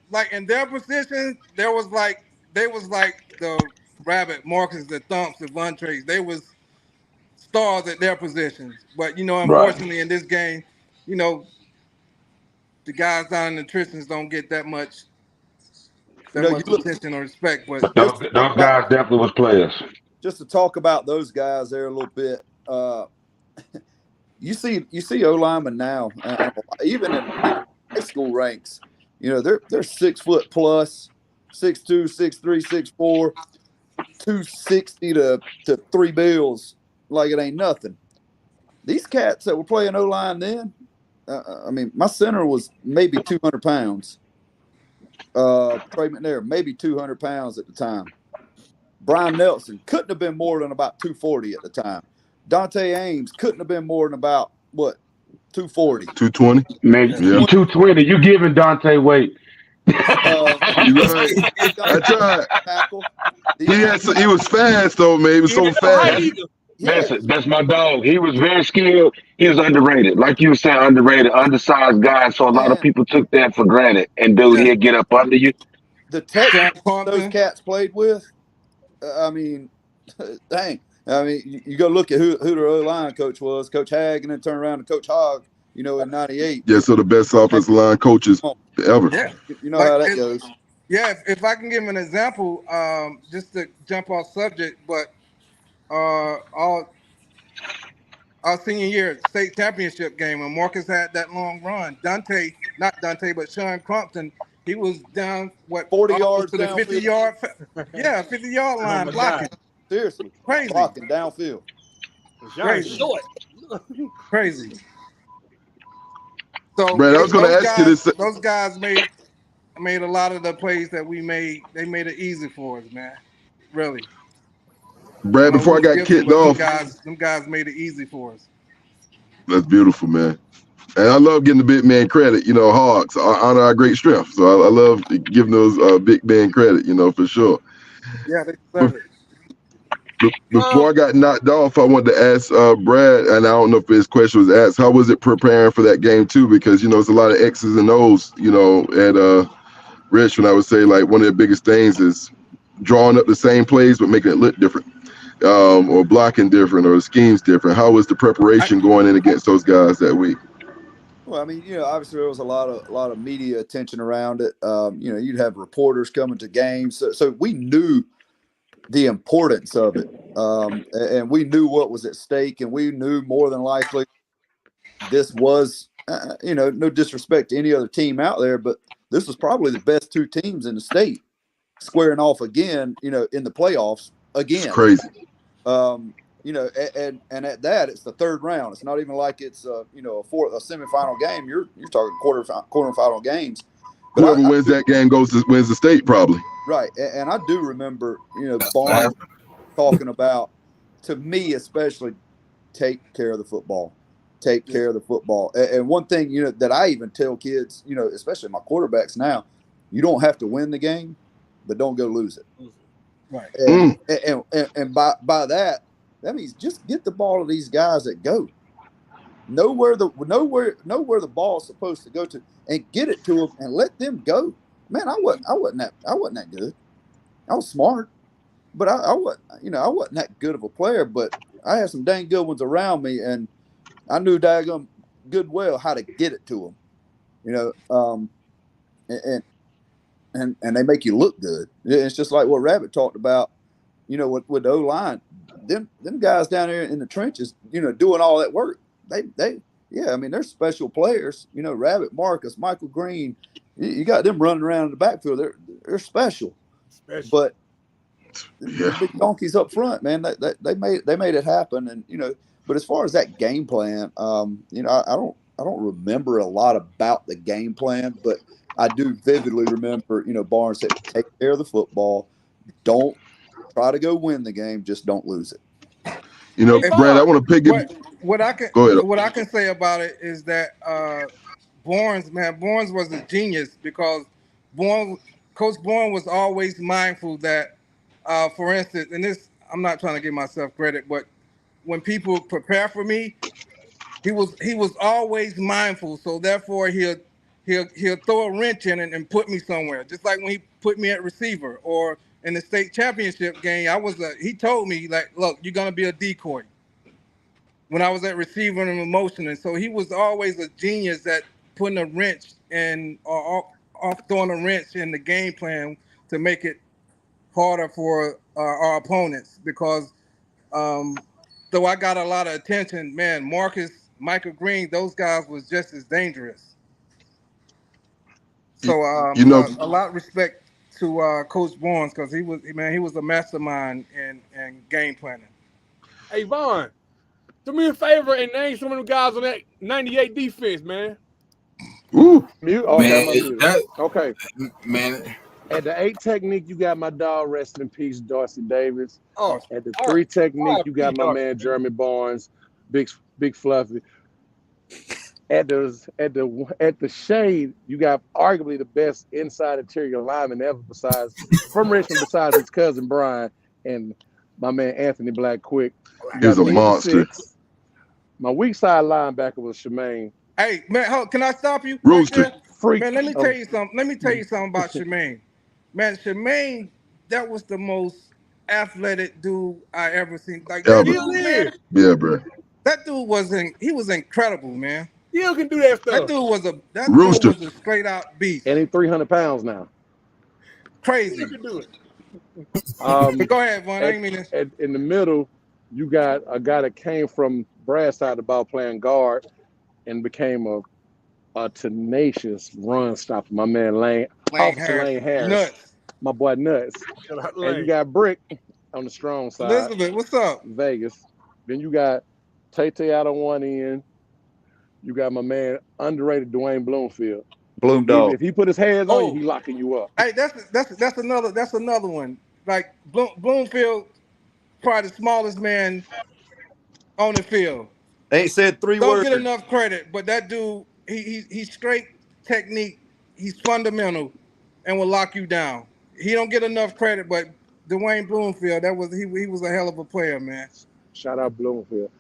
there was like they was like the Rabbit, Marcus, the Thumps, the Vontrays. They was stars at their positions. But unfortunately in this game, the guys down in the trenches don't get that much attention or respect. But those guys definitely was players. Just to talk about those guys there a little bit. You see O linemen now, even in high school ranks. They're 6 foot plus, 6'2", 6'3", 6'4", 260 to 3 bills, like it ain't nothing. These cats that were playing O line then, my center was maybe 200 pounds. Trey McNair, maybe 200 pounds at the time. Brian Nelson couldn't have been more than about 240 at the time. Dante Ames couldn't have been more than about, 240? 220? Man, Yeah. 220. You giving Dante weight. Right. That's right. He was fast, though, man. He was so fast. Yes. That's my dog. He was very skilled. He was underrated. Like you were saying, underrated, undersized guy. So a lot of people took that for granted. And, dude, he'd get up under you. The technique those cats played with, dang. You go look at who their O-line coach was, Coach Hag, and then turn around to Coach Hogg, in 98. Yeah, so the best offensive line coaches ever. Yeah. You know how that goes. Yeah, if I can give an example, just to jump off subject, but our senior year state championship game when Marcus had that long run, not Dante, but Sean Crumpton, he was down 40 yards to the 50-yard, 50-yard line blocking. Seriously, crazy blocking downfield. Crazy. Crazy. So Brad, I was going to ask you this. those guys made a lot of the plays that we made. They made it easy for us, man. Really. I Brad, don't know who before I was got gifted, kicked but off, them guys made it easy for us. that's beautiful, man. And I love getting the big man credit, Hogs honor our great strength. So I love giving those big man credit, for sure. Yeah, they deserve it. Before I got knocked off, I wanted to ask Brad, and I don't know if his question was asked, how was it preparing for that game too? Because, it's a lot of X's and O's, at Richmond. I would say like one of the biggest things is drawing up the same plays, but making it look different, or blocking different, or the schemes different. How was the preparation going in against those guys that week? Well, I mean, obviously there was a lot of media attention around it. You'd have reporters coming to games, so we knew the importance of it, and we knew what was at stake, and we knew more than likely this was, no disrespect to any other team out there, but this was probably the best two teams in the state squaring off again, in the playoffs again. It's crazy. And at that, it's the third round. It's not even like it's a semifinal game. You're talking quarterfinal games. But whoever wins that game wins the state probably. Right, and I do remember Barnes talking about, to me especially, take care of the football. Take care of the football. And one thing that I even tell kids, especially my quarterbacks now, you don't have to win the game, but don't go lose it. Right. And by that means just get the ball to these guys that go. Know where the ball's supposed to go to, and get it to them and let them go. Man, I wasn't that good. I was smart, but I wasn't that good of a player. But I had some dang good ones around me, and I knew daggum good well how to get it to them. And they make you look good. It's just like what Rabbit talked about, with the O-line. Them guys down there in the trenches, doing all that work. They're special players. Rabbit, Marcus, Michael Green. You got them running around in the backfield. They're special. But the big donkeys up front, man, they made it happen. And but as far as that game plan, I don't remember a lot about the game plan, but I do vividly remember, Barnes said, take care of the football. Don't try to go win the game. Just don't lose it. Brad, I want to pick it. What I can say about it is that Barnes was a genius, because Coach Barnes was always mindful that, for instance, and this, I'm not trying to give myself credit, but when people prepare for me, he was always mindful. So therefore, he'll throw a wrench in and put me somewhere. Just like when he put me at receiver, or in the state championship game, he told me, like, look, you're gonna be a decoy. When I was at receiver and motion, and so he was always a genius at putting a wrench in, or off throwing a wrench in the game plan to make it harder for our opponents. Because though I got a lot of attention, man, Marcus, Michael Green, those guys was just as dangerous. So a lot of respect to Coach Barnes, because he was a mastermind in game planning. Hey, Vaughn, do me a favor and name some of the guys on that 98 defense, man. Ooh. Mute. Oh, Man, okay. Man. At the 8 technique, you got my dog, rest in peace, Darcy Davis. Oh, at the 3 technique, you got my man Jeremy Barnes, big Fluffy. At the shade, you got arguably the best inside interior lineman ever, from Richmond, besides his cousin Brian and my man Anthony Black Quick. He's a monster. My weak side linebacker was Shemaine. Hey man, can I stop you? Rooster. Right, man, let me tell you something. Let me tell you something about Shemaine. Man, Shemaine, that was the most athletic dude I ever seen. Like that dude, man. Yeah, bro. That dude was incredible, man. Still can do that stuff. That dude was a straight out beast. And he's 300 pounds now. Crazy. Still can do it. But go ahead, Vaughn. I didn't mean this. In the middle, you got a guy that came from Brad's side of the ball playing guard and became a tenacious run stopper. My man Lane Harris. Nuts. My boy Nuts. And you got Brick on the strong side. Elizabeth, what's up? Vegas. Then you got Tay out on one end. You got my man underrated Dwayne Bloomfield. Bloom dog. If he put his hands on you, Oh. he locking you up. Hey, that's another one. Like Bloomfield, probably the smallest man on the field. Ain't said 3 Don't words. get enough credit, but that dude, he's straight technique. He's fundamental, and will lock you down. He don't get enough credit, but Dwayne Bloomfield, he was a hell of a player, man. Shout out Bloomfield.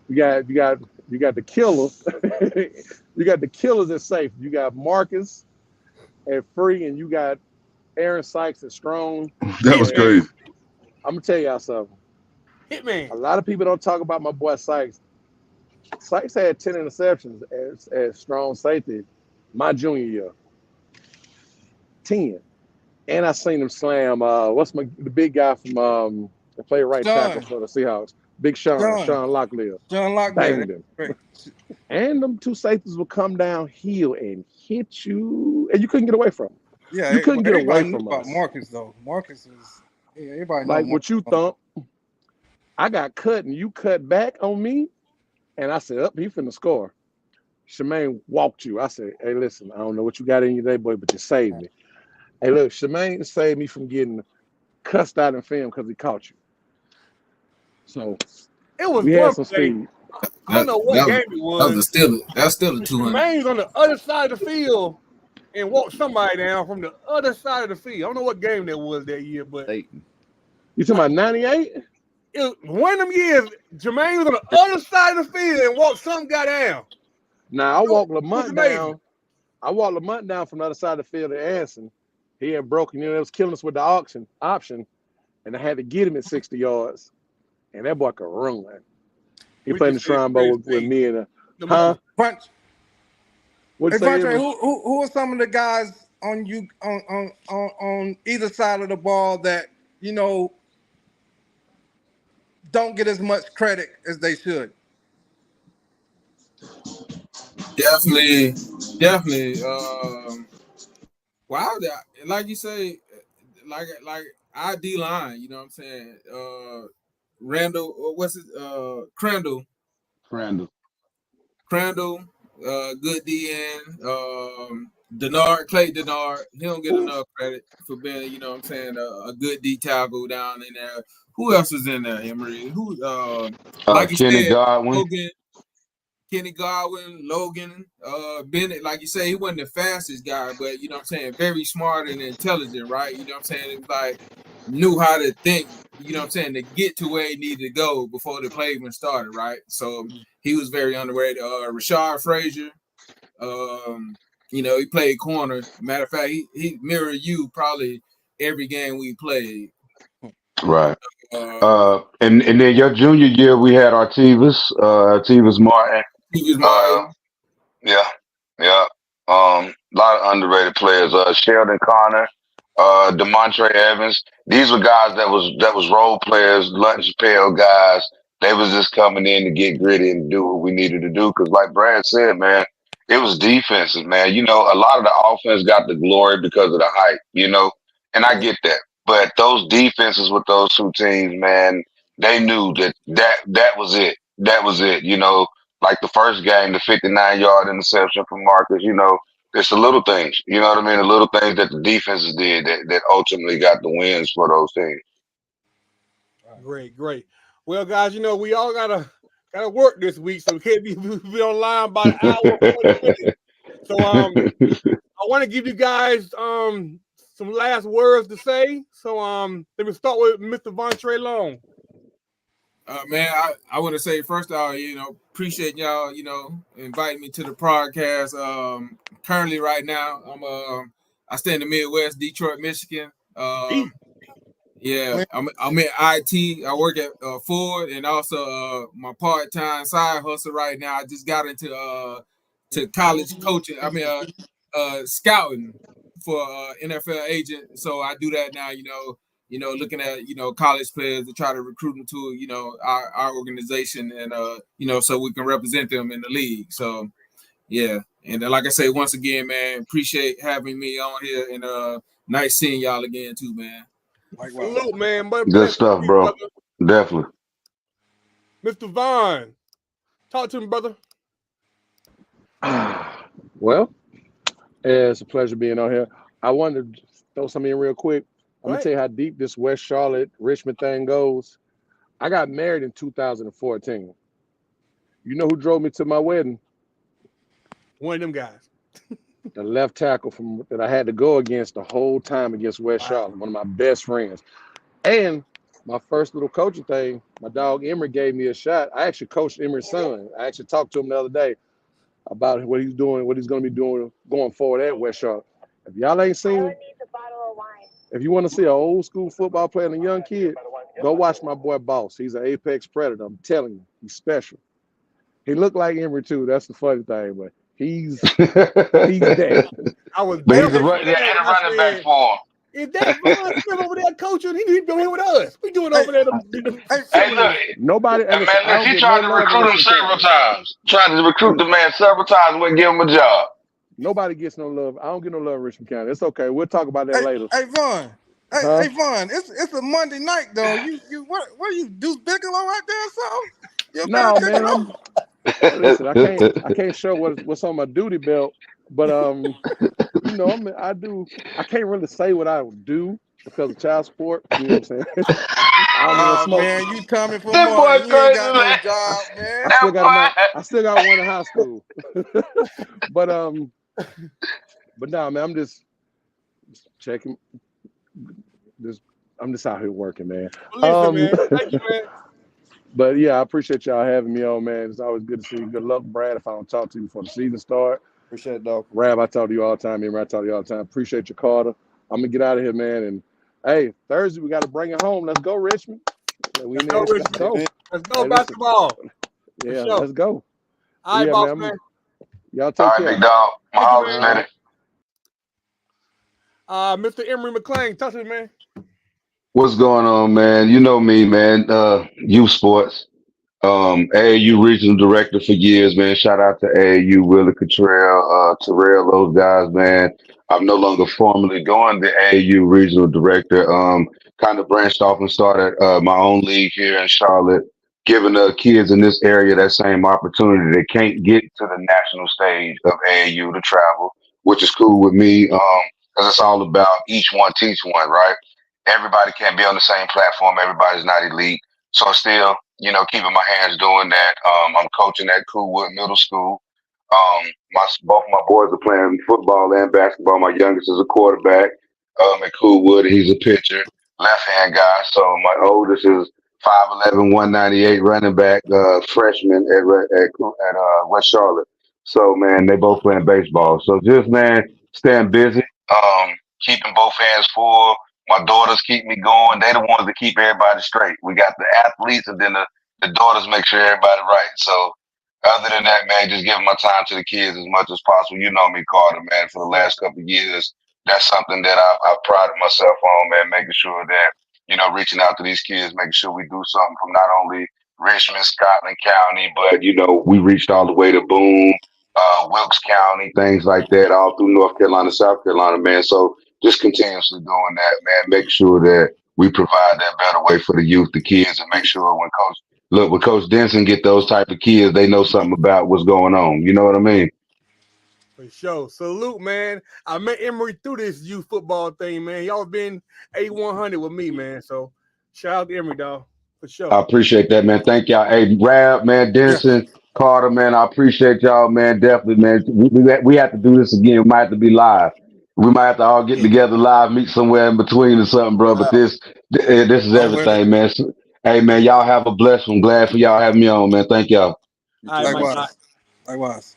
You got the killers. You got the killers at safe. You got Marcus at free, and you got Aaron Sykes at strong. That was crazy. I'm gonna tell y'all something. Hitman. A lot of people don't talk about my boy Sykes. Sykes had 10 interceptions as strong safety my junior year. 10. And I seen him slam the big guy from that played right tackle for the Seahawks. Big Sean Locklear. John Locklear. Banged him. And them two safeties would come downhill and hit you, and you couldn't get away from them. Yeah, you couldn't get away from about us. Marcus though. Marcus was everybody like know what you thought. I got cut and you cut back on me, and I said, he finna score. Shemaine walked you. I said, hey, listen, I don't know what you got in you today, boy, but you saved me. Hey, look, Shemaine saved me from getting cussed out in film because he caught you. So It was we had some speed. I don't know what game it was. That's still a 200. Shemaine's on the other side of the field and walked somebody down from the other side of the field. I don't know what game that was that year, but you talking about 98? One of them years, Jermaine was on the other side of the field and walked some guy down. Now I walked Lamont down. I walked Lamont down from the other side of the field at Anson. He had broken, it was killing us with the option, and I had to get him at 60 yards. And that boy could run. He played in the Shrine Bowl with me and Punch. What'd hey, you say? Punch, who are some of the guys on either side of the ball that don't get as much credit as they should? Definitely. Wow, like you say, like our D line, you know what I'm saying? Randall, what's it? Crandall, good DN. Clay Denard, he don't get enough credit for being, you know what I'm saying, a good D tackle down in there. Who else is in there, Emery? Who? Like you Kenny said, Godwin. Kenny Godwin, Logan, Bennett, like you say, he wasn't the fastest guy, but you know what I'm saying, very smart and intelligent, right? You know what I'm saying? It was like knew how to think, you know what I'm saying, to get to where he needed to go before the play even started, right? So he was very underrated. Rashard Frazier, he played corner. Matter of fact, he mirrored you probably every game we played. Right. And then your junior year, we had Artivas Martin. Yeah. A lot of underrated players. Sheldon Connor, DeMontre Evans. These were guys that was role players, lunch pail guys. They was just coming in to get gritty and do what we needed to do. Because like Brad said, man, it was defenses, man. A lot of the offense got the glory because of the hype, and I get that. But those defenses with those two teams, man, they knew that was it. That was it. Like the first game, the 59-yard interception from Marcus, it's the little things, you know what I mean? The little things that the defenses did that ultimately got the wins for those teams. Great. Well, guys, we all gotta work this week, so we can't be online by an hour. 40 minutes. So I want to give you guys some last words to say. So let me start with Mr. Vontre Long. Man, I want to say first off, appreciate y'all, inviting me to the podcast. Currently, right now, I stay in the Midwest, Detroit, Michigan. Yeah, I'm in IT. I work at Ford, and also my part-time side hustle right now. I just got into to college coaching. Scouting for NFL agent. So I do that now. Looking at college players to try to recruit them to our organization, and so we can represent them in the league. So yeah, and like I say, once again, man, appreciate having me on here, and nice seeing y'all again too, man. Salute, man. Good stuff, bro. Definitely. Mr. Vaughn, talk to me, brother. Well, it's a pleasure being on here. I wanted to throw something in real quick. I'm going to tell you how deep this West Charlotte, Richmond thing goes. I got married in 2014. You know who drove me to my wedding? One of them guys. The left tackle that I had to go against the whole time against West Charlotte, one of my best friends. And my first little coaching thing, my dog Emery gave me a shot. I actually coached Emery's son. I actually talked to him the other day about what he's doing, what he's going to be doing going forward at West Charlotte. If y'all ain't seen, if you want to see an old school football player and a young kid, go watch my boy Boss. He's an apex predator. I'm telling you, he's special. He looked like Emery too. That's the funny thing, but he's that. I was. But he's a running back for him. Is that Vaughn over there coaching? He need to be here with us. We doing over there. Hey, look. Nobody. Hey, man, look, he tried to recruit him several times. Tried to recruit the man several times. Wouldn't give him a job. Nobody gets no love. I don't get no love in Richmond County. It's okay. We'll talk about that later. Hey, Vaughn. Hey, Vaughn. It's a Monday night though. You what are you, Deuce Bigelow out there or something? No, man. Listen, I can't show what's on my duty belt, but you know, I can't really say what I would do because of child support. You know what I'm saying? Man, you coming from more? You ain't got no job, man. I still got one in high school. but no, man, I'm just checking. I'm just out here working, man. Listen, man. Thank you, man. But yeah, I appreciate y'all having me on, man. It's always good to see you. Good luck, Brad. If I don't talk to you before the season start. Appreciate it, dog. Rab, I talk to you all the time. Emery, I talk to you all the time. Appreciate your Carter. I'm gonna get out of here, man. And hey, Thursday we got to bring it home. Let's go, Richmond. Let's go, Richmond. Let's go basketball. Yeah, sure. Let's go. All right, boss man. Y'all take care. All right, big dog. My house is Mr. Emery McClain, talk to me, man. What's going on, man? You know me, man. Youth sports. AAU regional director for years, man. Shout out to AAU, Willie Cottrell, Terrell, those guys, man. I'm no longer formally doing the AAU regional director. Kind of branched off and started my own league here in Charlotte, giving the kids in this area that same opportunity. They can't get to the national stage of AAU to travel, which is cool with me, because it's all about each one teach one, right? Everybody can't be on the same platform. Everybody's not elite. So still, you know, keeping my hands doing that. I'm coaching at Coolwood Middle School. Both my boys are playing football and basketball. My youngest is a quarterback at Coolwood. He's a pitcher, left-hand guy. So my oldest is 5'11", 198 running back, freshman at West Charlotte. So, man, they both playing baseball. So just, man, staying busy, keeping both hands full. My daughters keep me going. They the ones that keep everybody straight. We got the athletes, and then the daughters make sure everybody right. So other than that, man, just giving my time to the kids as much as possible. You know me, Carter, man, for the last couple of years. That's something that I've prided myself on, man, making sure that, you know, reaching out to these kids, making sure we do something from not only Richmond, Scotland County, but, you know, we reached all the way to Boone, Wilkes County, things like that, all through North Carolina, South Carolina, man. So just continuously doing that, man, make sure that we provide that better way for the youth, the kids, and make sure when Coach Denson get those type of kids, they know something about what's going on. You know what I mean? For sure. Salute, man. I met Emery through this youth football thing, man. Y'all been A100 with me, man. So shout out to Emery, dog. For sure. I appreciate that, man. Thank y'all. Hey, Rab, man, Denson, Carter, man, I appreciate y'all, man. Definitely, man. We have to do this again. We might have to be live. We might have to all get together live, meet somewhere in between or something, bro. But this is everything, man. So, hey, man, y'all have a blessed one. Glad for y'all having me on, man. Thank y'all. Likewise.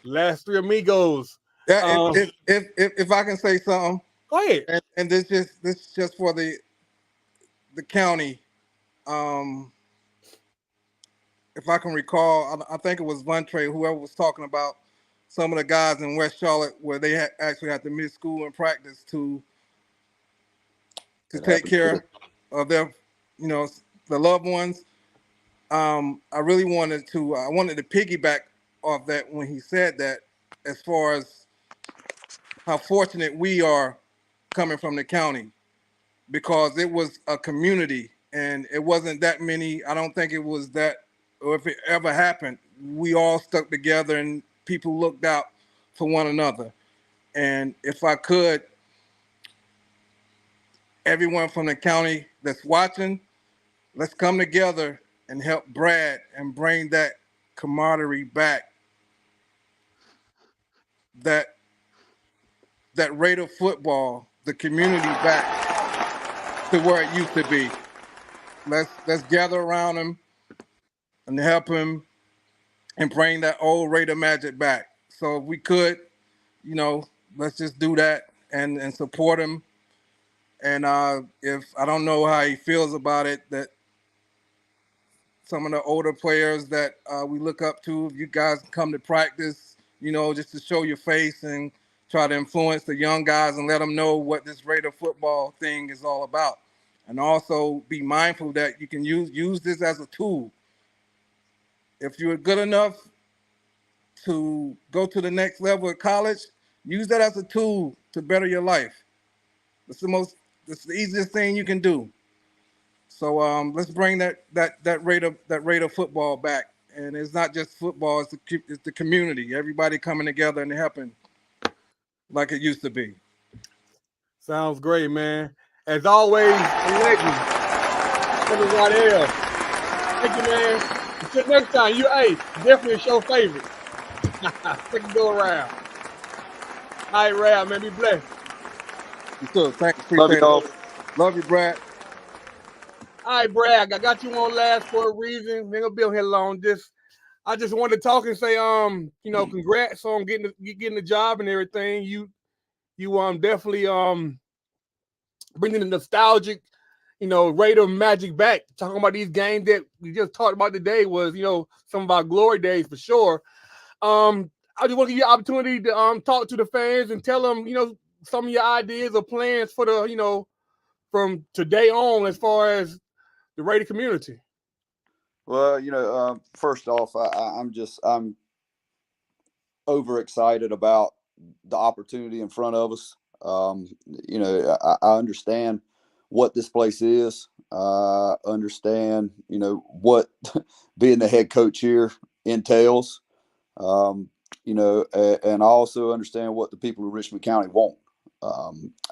Last three amigos. Yeah, if I can say something. Go ahead. And this just for the county. If I can recall, I think it was Vontre, whoever was talking about some of the guys in West Charlotte where they actually had to miss school and practice to take care of their, you know, the loved ones. I really wanted to piggyback off that when he said that, as far as how fortunate we are coming from the county, because it was a community and it wasn't that many. I don't think it was that, or if it ever happened, we all stuck together and people looked out for one another. And if I could, everyone from the county that's watching, let's come together and help Brad and bring that camaraderie back, that rate of football, the community back to where it used to be. Let's gather around him and help him and bring that old Raider magic back. So if we could, let's just do that and support him. And if I don't know how he feels about it, that some of the older players that we look up to, if you guys come to practice, just to show your face and try to influence the young guys and let them know what this Raider football thing is all about. And also be mindful that you can use this as a tool. If you're good enough to go to the next level of college, use that as a tool to better your life. It's the easiest thing you can do. So let's bring that rate of football back. And it's not just football; it's the community. Everybody coming together and helping, like it used to be. Sounds great, man. As always, a legend. Everybody else. Thank you, man. Until next time, definitely a show favorite. Second go around. All right, Rab, man, be blessed. You too. Thanks. Love you Appreciate all. it. Love you, Brad. All right, Brad, I got you on last for a reason. We ain't gonna be on here long. I just wanted to talk and say, congrats on getting the job and everything. You definitely bringing the nostalgic, Raider magic back. Talking about these games that we just talked about today was, some of our glory days for sure. I just want to give you an opportunity to talk to the fans and tell them, some of your ideas or plans for the, from today on as far as the Raider community. Well, first off, I'm overexcited about the opportunity in front of us. I understand what this place is. Understand, what being the head coach here entails. And I also understand what the people of Richmond County want.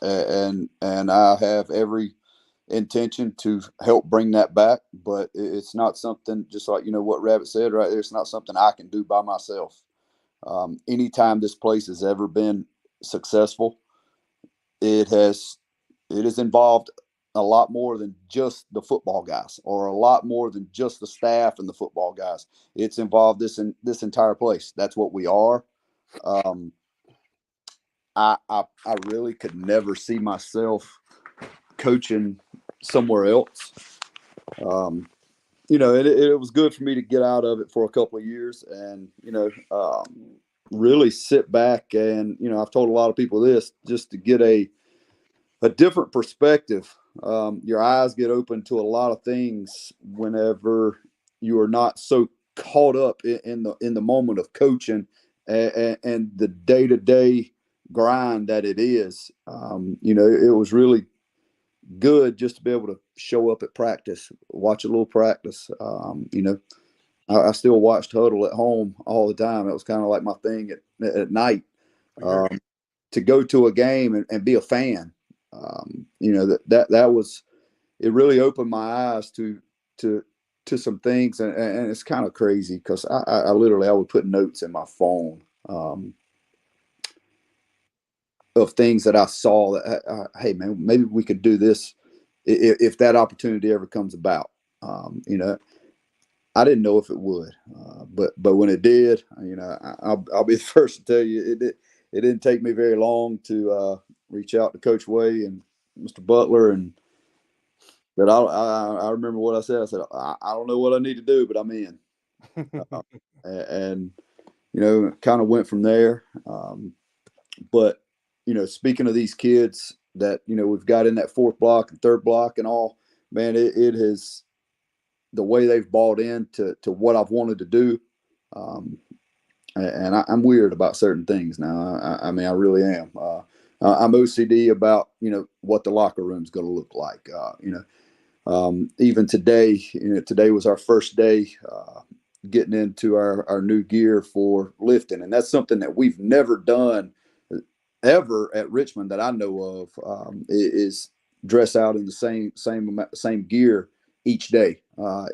And I have every intention to help bring that back, but it's not something, just like, what Rabbit said right there, it's not something I can do by myself. Anytime this place has ever been successful, it has involved a lot more than just the football guys, or a lot more than just the staff and the football guys. It's involved this entire place. That's what we are. I really could never see myself coaching somewhere else. It was good for me to get out of it for a couple of years and, really sit back and, I've told a lot of people this, just to get a different perspective. Your eyes get open to a lot of things whenever you are not so caught up in the moment of coaching and the day-to-day grind that it is. It was really good just to be able to show up at practice, watch a little practice. I still watched Huddle at home all the time. It was kind of like my thing at night. To go to a game and be a fan, that was, it really opened my eyes to some things, and it's kind of crazy because I literally would put notes in my phone of things that I saw that, hey man, maybe we could do this if that opportunity ever comes about. I didn't know if it would, but when it did, I'll be the first to tell you it didn't take me very long to reach out to Coach Way and Mr. Butler, and but I remember what I said. I said I don't know what I need to do, but I'm in, and kind of went from there. But speaking of these kids that we've got in that fourth block and third block and all, man, it has, the way they've bought into what I've wanted to do. And I'm weird about certain things now. I mean, I really am. I'm OCD about, what the locker room's going to look like. Even today, today was our first day getting into our new gear for lifting. And that's something that we've never done ever at Richmond that I know of, is dress out in the same gear each day.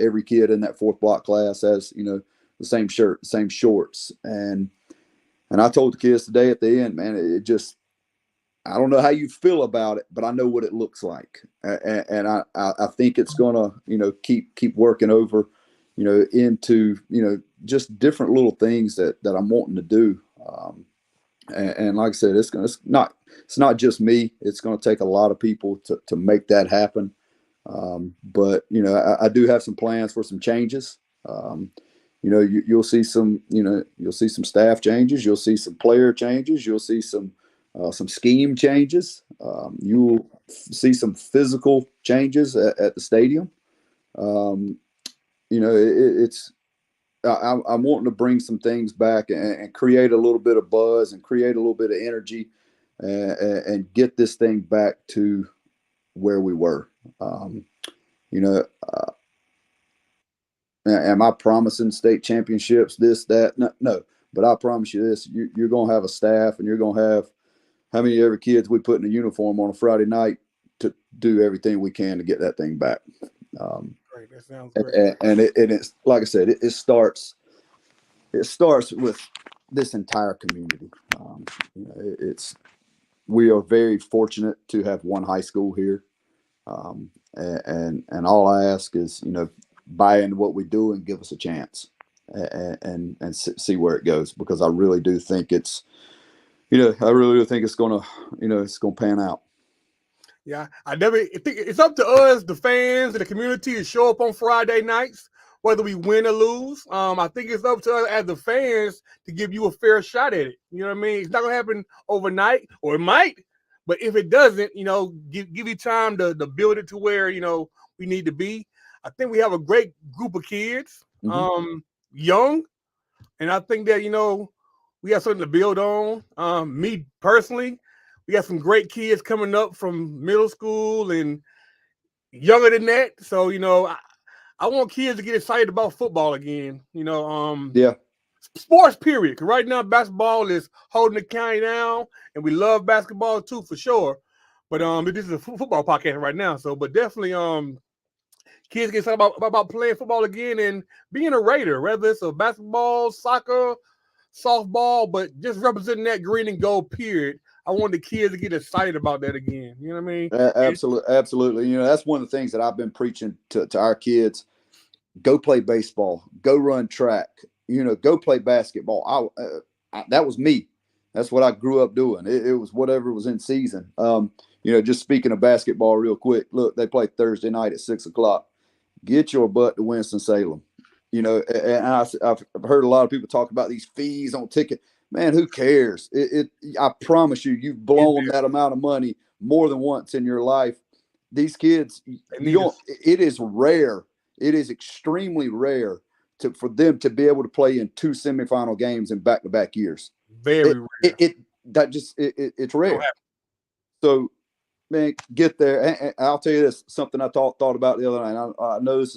Every kid in that 4th block class has, the same shirt, the same shorts. And I told the kids today at the end, man, it just, I don't know how you feel about it, but I know what it looks like. And I think it's going to, keep working over, into, just different little things that I'm wanting to do. And like I said, it's not just me. It's going to take a lot of people to make that happen. But I do have some plans for some changes. You'll see some staff changes. You'll see some player changes. You'll see some scheme changes. You'll see some physical changes at the stadium. I'm wanting to bring some things back and create a little bit of buzz and create a little bit of energy and get this thing back to where we were. Am I promising state championships, this, that? No. But I promise you this, you're going to have a staff and you're going to have how many ever kids we put in a uniform on a Friday night to do everything we can to get that thing back. Great. That sounds great. And it's like I said, it starts with this entire community. We are very fortunate to have one high school here. And all I ask is, buy into what we do and give us a chance and see where it goes, because I really do think it's going to, it's going to pan out. Yeah, I think it's up to us, the fans and the community, to show up on Friday nights, whether we win or lose. I think it's up to us as the fans to give you a fair shot at it. You know what I mean? It's not going to happen overnight, or it might, but if it doesn't, give you time to build it to where, we need to be. I think we have a great group of kids, young, and I think that, we have something to build on. Me personally, we got some great kids coming up from middle school and younger than that. So, I want kids to get excited about football again. Sports, period. Because right now, basketball is holding the county down, and we love basketball too, for sure. But this is a football podcast right now. So, but definitely, kids get excited about playing football again and being a Raider, whether it's a basketball, soccer, softball, but just representing that green and gold, period. I want the kids to get excited about that again. You know what I mean? Absolutely. That's one of the things that I've been preaching to our kids. Go play baseball. Go run track. Go play basketball. That was me. That's what I grew up doing. It was whatever was in season. Just speaking of basketball real quick, look, they play Thursday night at 6:00. Get your butt to Winston-Salem. And I've heard a lot of people talk about these fees on ticket. Man, who cares? I promise you've blown that amount of money more than once in your life. These kids, it is rare. It is extremely rare for them to be able to play in 2 semifinal games in back-to-back years. Very rare. It's rare. So, man, get there. And I'll tell you this, something I thought about the other night. I know this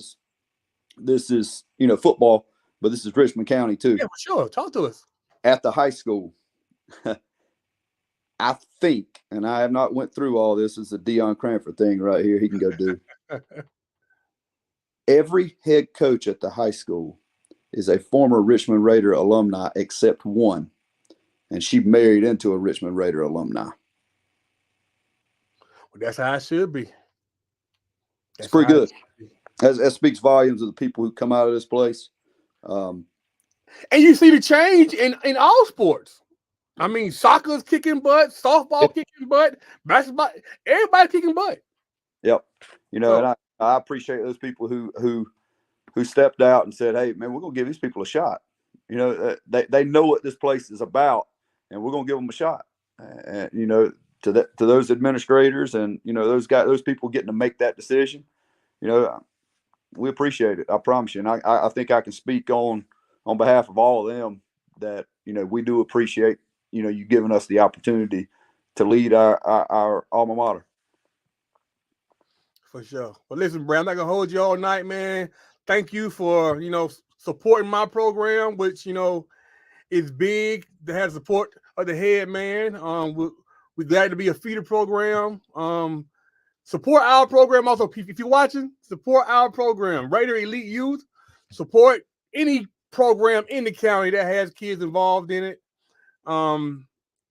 is football, but this is Richmond County too. Yeah, for sure. Talk to us. At the high school, I think, and I have not went through all this, is a Deion Cranford thing right here. He can go do. Every head coach at the high school is a former Richmond Raider alumni, except one, and she married into a Richmond Raider alumni. Well, that's how it should be. It's pretty good. That speaks volumes of the people who come out of this place. And you see the change in all sports. I mean, soccer's kicking butt, softball kicking butt, basketball, everybody kicking butt. Yep. And I appreciate those people who stepped out and said, "Hey, man, we're gonna give these people a shot." They know what this place is about, and we're gonna give them a shot. And to those administrators and those people getting to make that decision, we appreciate it. I promise you, and I think I can speak on behalf of all of them that we do appreciate you giving us the opportunity to lead our alma mater. For sure. But listen, Brad, I'm not gonna hold you all night, man. Thank you for supporting my program, which is big to have support of the head man. We're glad to be a feeder program. Support our program also. If you're watching, support our program. Raider Elite Youth. Support any program in the county that has kids involved in it. And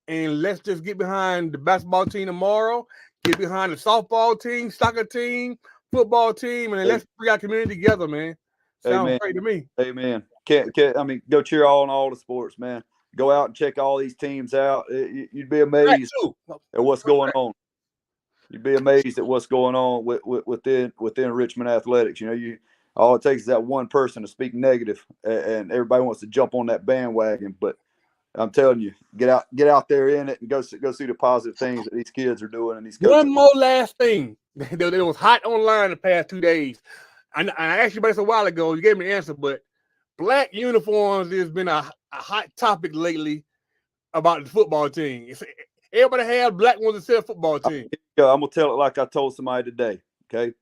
let's just get behind the basketball team tomorrow. Get behind the softball team, soccer team, football team, and then let's bring our community together, man. Sounds great to me. Amen. Go cheer on all the sports, man. Go out and check all these teams out. You'd be amazed at what's going on. You'd be amazed at what's going on within Richmond athletics. All it takes is that one person to speak negative, and everybody wants to jump on that bandwagon. But I'm telling you, get out there in it and go see the positive things that these kids are doing and these coaches. One more last thing. It was hot online the past 2 days. I asked you about this a while ago. You gave me the answer, but black uniforms has been a hot topic lately about the football team. Everybody has black ones instead of football team. I'm gonna tell it like I told somebody today. Okay,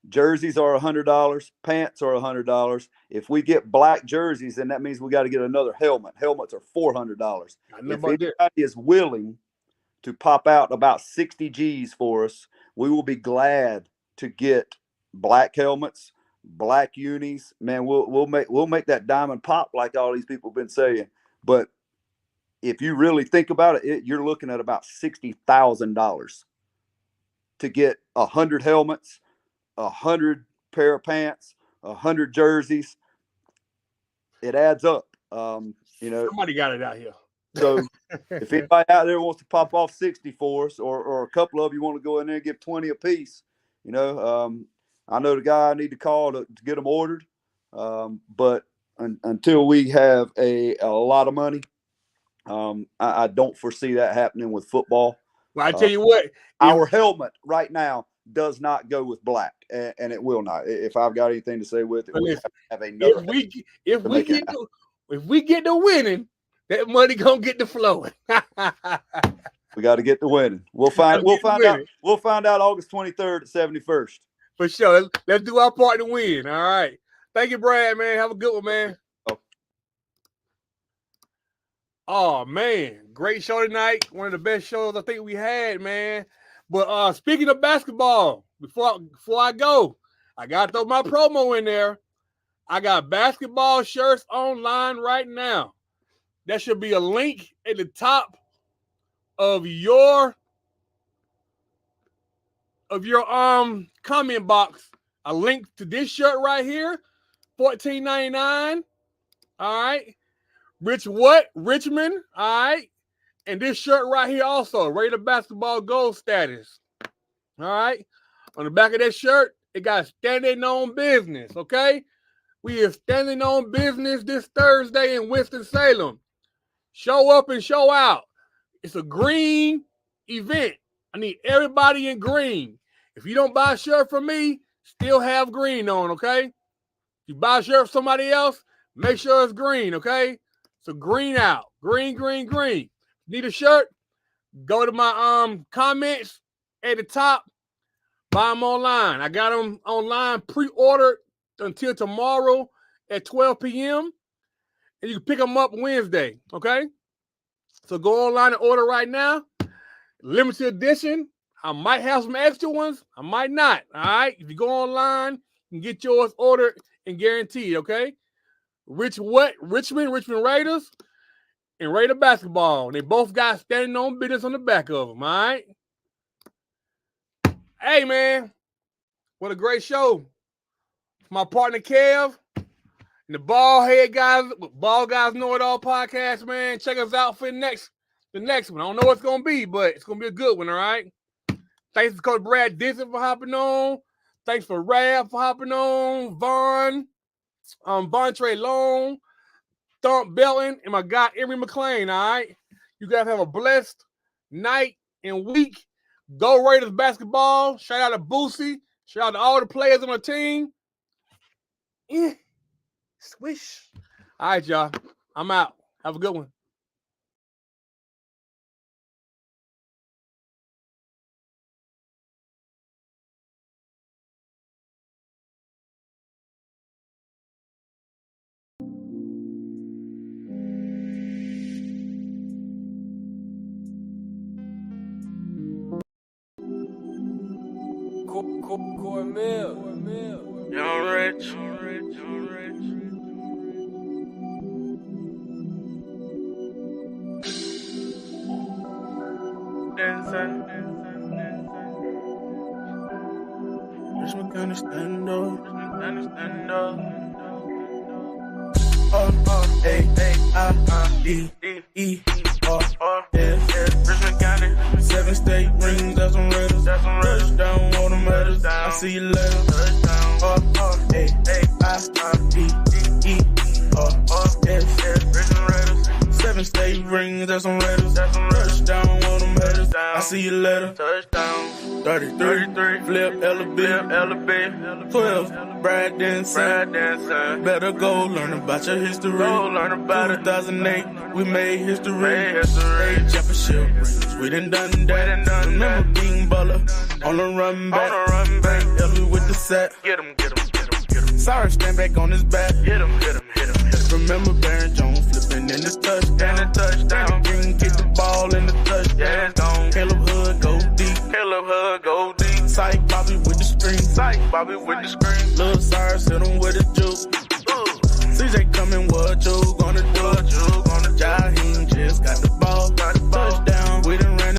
jerseys are $100. Pants are $100. If we get black jerseys, then that means we got to get another helmet. Helmets are $400. If anybody is willing to pop out about 60 G's for us, we will be glad to get black helmets, black unis. Man, we'll make that diamond pop like all these people have been saying. But if you really think about it, you're looking at about $60,000 to get 100 helmets, 100 pair of pants, 100 jerseys. It adds up. Somebody got it out here. So if anybody out there wants to pop off 60 for us, or a couple of you want to go in there and give 20 a piece, I know the guy I need to call to get them ordered. But until we have a lot of money, I don't foresee that happening with football. Well, I tell you what, our helmet right now does not go with black, and it will not. If I've got anything to say with it, we have another. If we get the winning, that money gonna get the flowing. We got to get the winning. We'll find out. We'll find out August 23rd at 71st. For sure. Let's do our part to win. All right. Thank you, Brad, man. Have a good one, man. Oh man, great show tonight. One of the best shows I think we had, man. But speaking of basketball, before I go, I gotta throw my promo in there. I got basketball shirts online right now. There should be a link at the top of your comment box. A link to this shirt right here, $14.99. All right. Richmond, all right. And this shirt right here also, Raider basketball gold status. All right. On the back of that shirt, it got standing on business, okay? We are standing on business this Thursday in Winston-Salem. Show up and show out. It's a green event. I need everybody in green. If you don't buy a shirt from me, still have green on, okay? If you buy a shirt from somebody else, make sure it's green, okay? So green out. Green. Need a shirt? Go to my comments at the top. Buy them online. I got them online pre-ordered until tomorrow at 12 p.m. And you can pick them up Wednesday, okay? So go online and order right now. Limited edition. I might have some extra ones. I might not, all right? If you go online, you can get yours ordered and guaranteed, okay? Richmond Raiders and Raider basketball. They both got standing on business on the back of them, all right? Hey, man, what a great show. My partner, Kev, and the Ball Guys Know It All podcast, man. Check us out for the next one. I don't know what it's going to be, but it's going to be a good one, all right? Thanks to Coach Brad Dixon for hopping on. Thanks for Rav for hopping on. Von Trey Long, Thump Belton, and my guy Emery McLean, all right? You guys have a blessed night and week. Go Raiders basketball. Shout out to Boosie. Shout out to all the players on the team. Swish. All right, y'all. I'm out. Have a good one. Young Rich. Richmond gonna stand up. Richmond County. 7 state rings, that's some Raiders. Touchdown, all the matters. I see you later. Richmond Raiders. 7 state rings, that's some Raiders. Touchdown, all the matters. I see you later. Touchdown. 33, flip, LB, 12, Brad Denson. Better go learn about your history. 2008, we made history. State championship rings, we done that. Remember being baller on the run back. LB with the set. Get him. Sorry, stand back on his back. Hit him. Remember Baron Jones flipping in the touchdown. Green kick the ball in the touchdown. Yeah, it's gone. Caleb Hood go deep. Psych Bobby with the screen. Lil Cyrus hit him with a juke. CJ coming, what you gonna do? Jaheim just got the ball. Touchdown. We done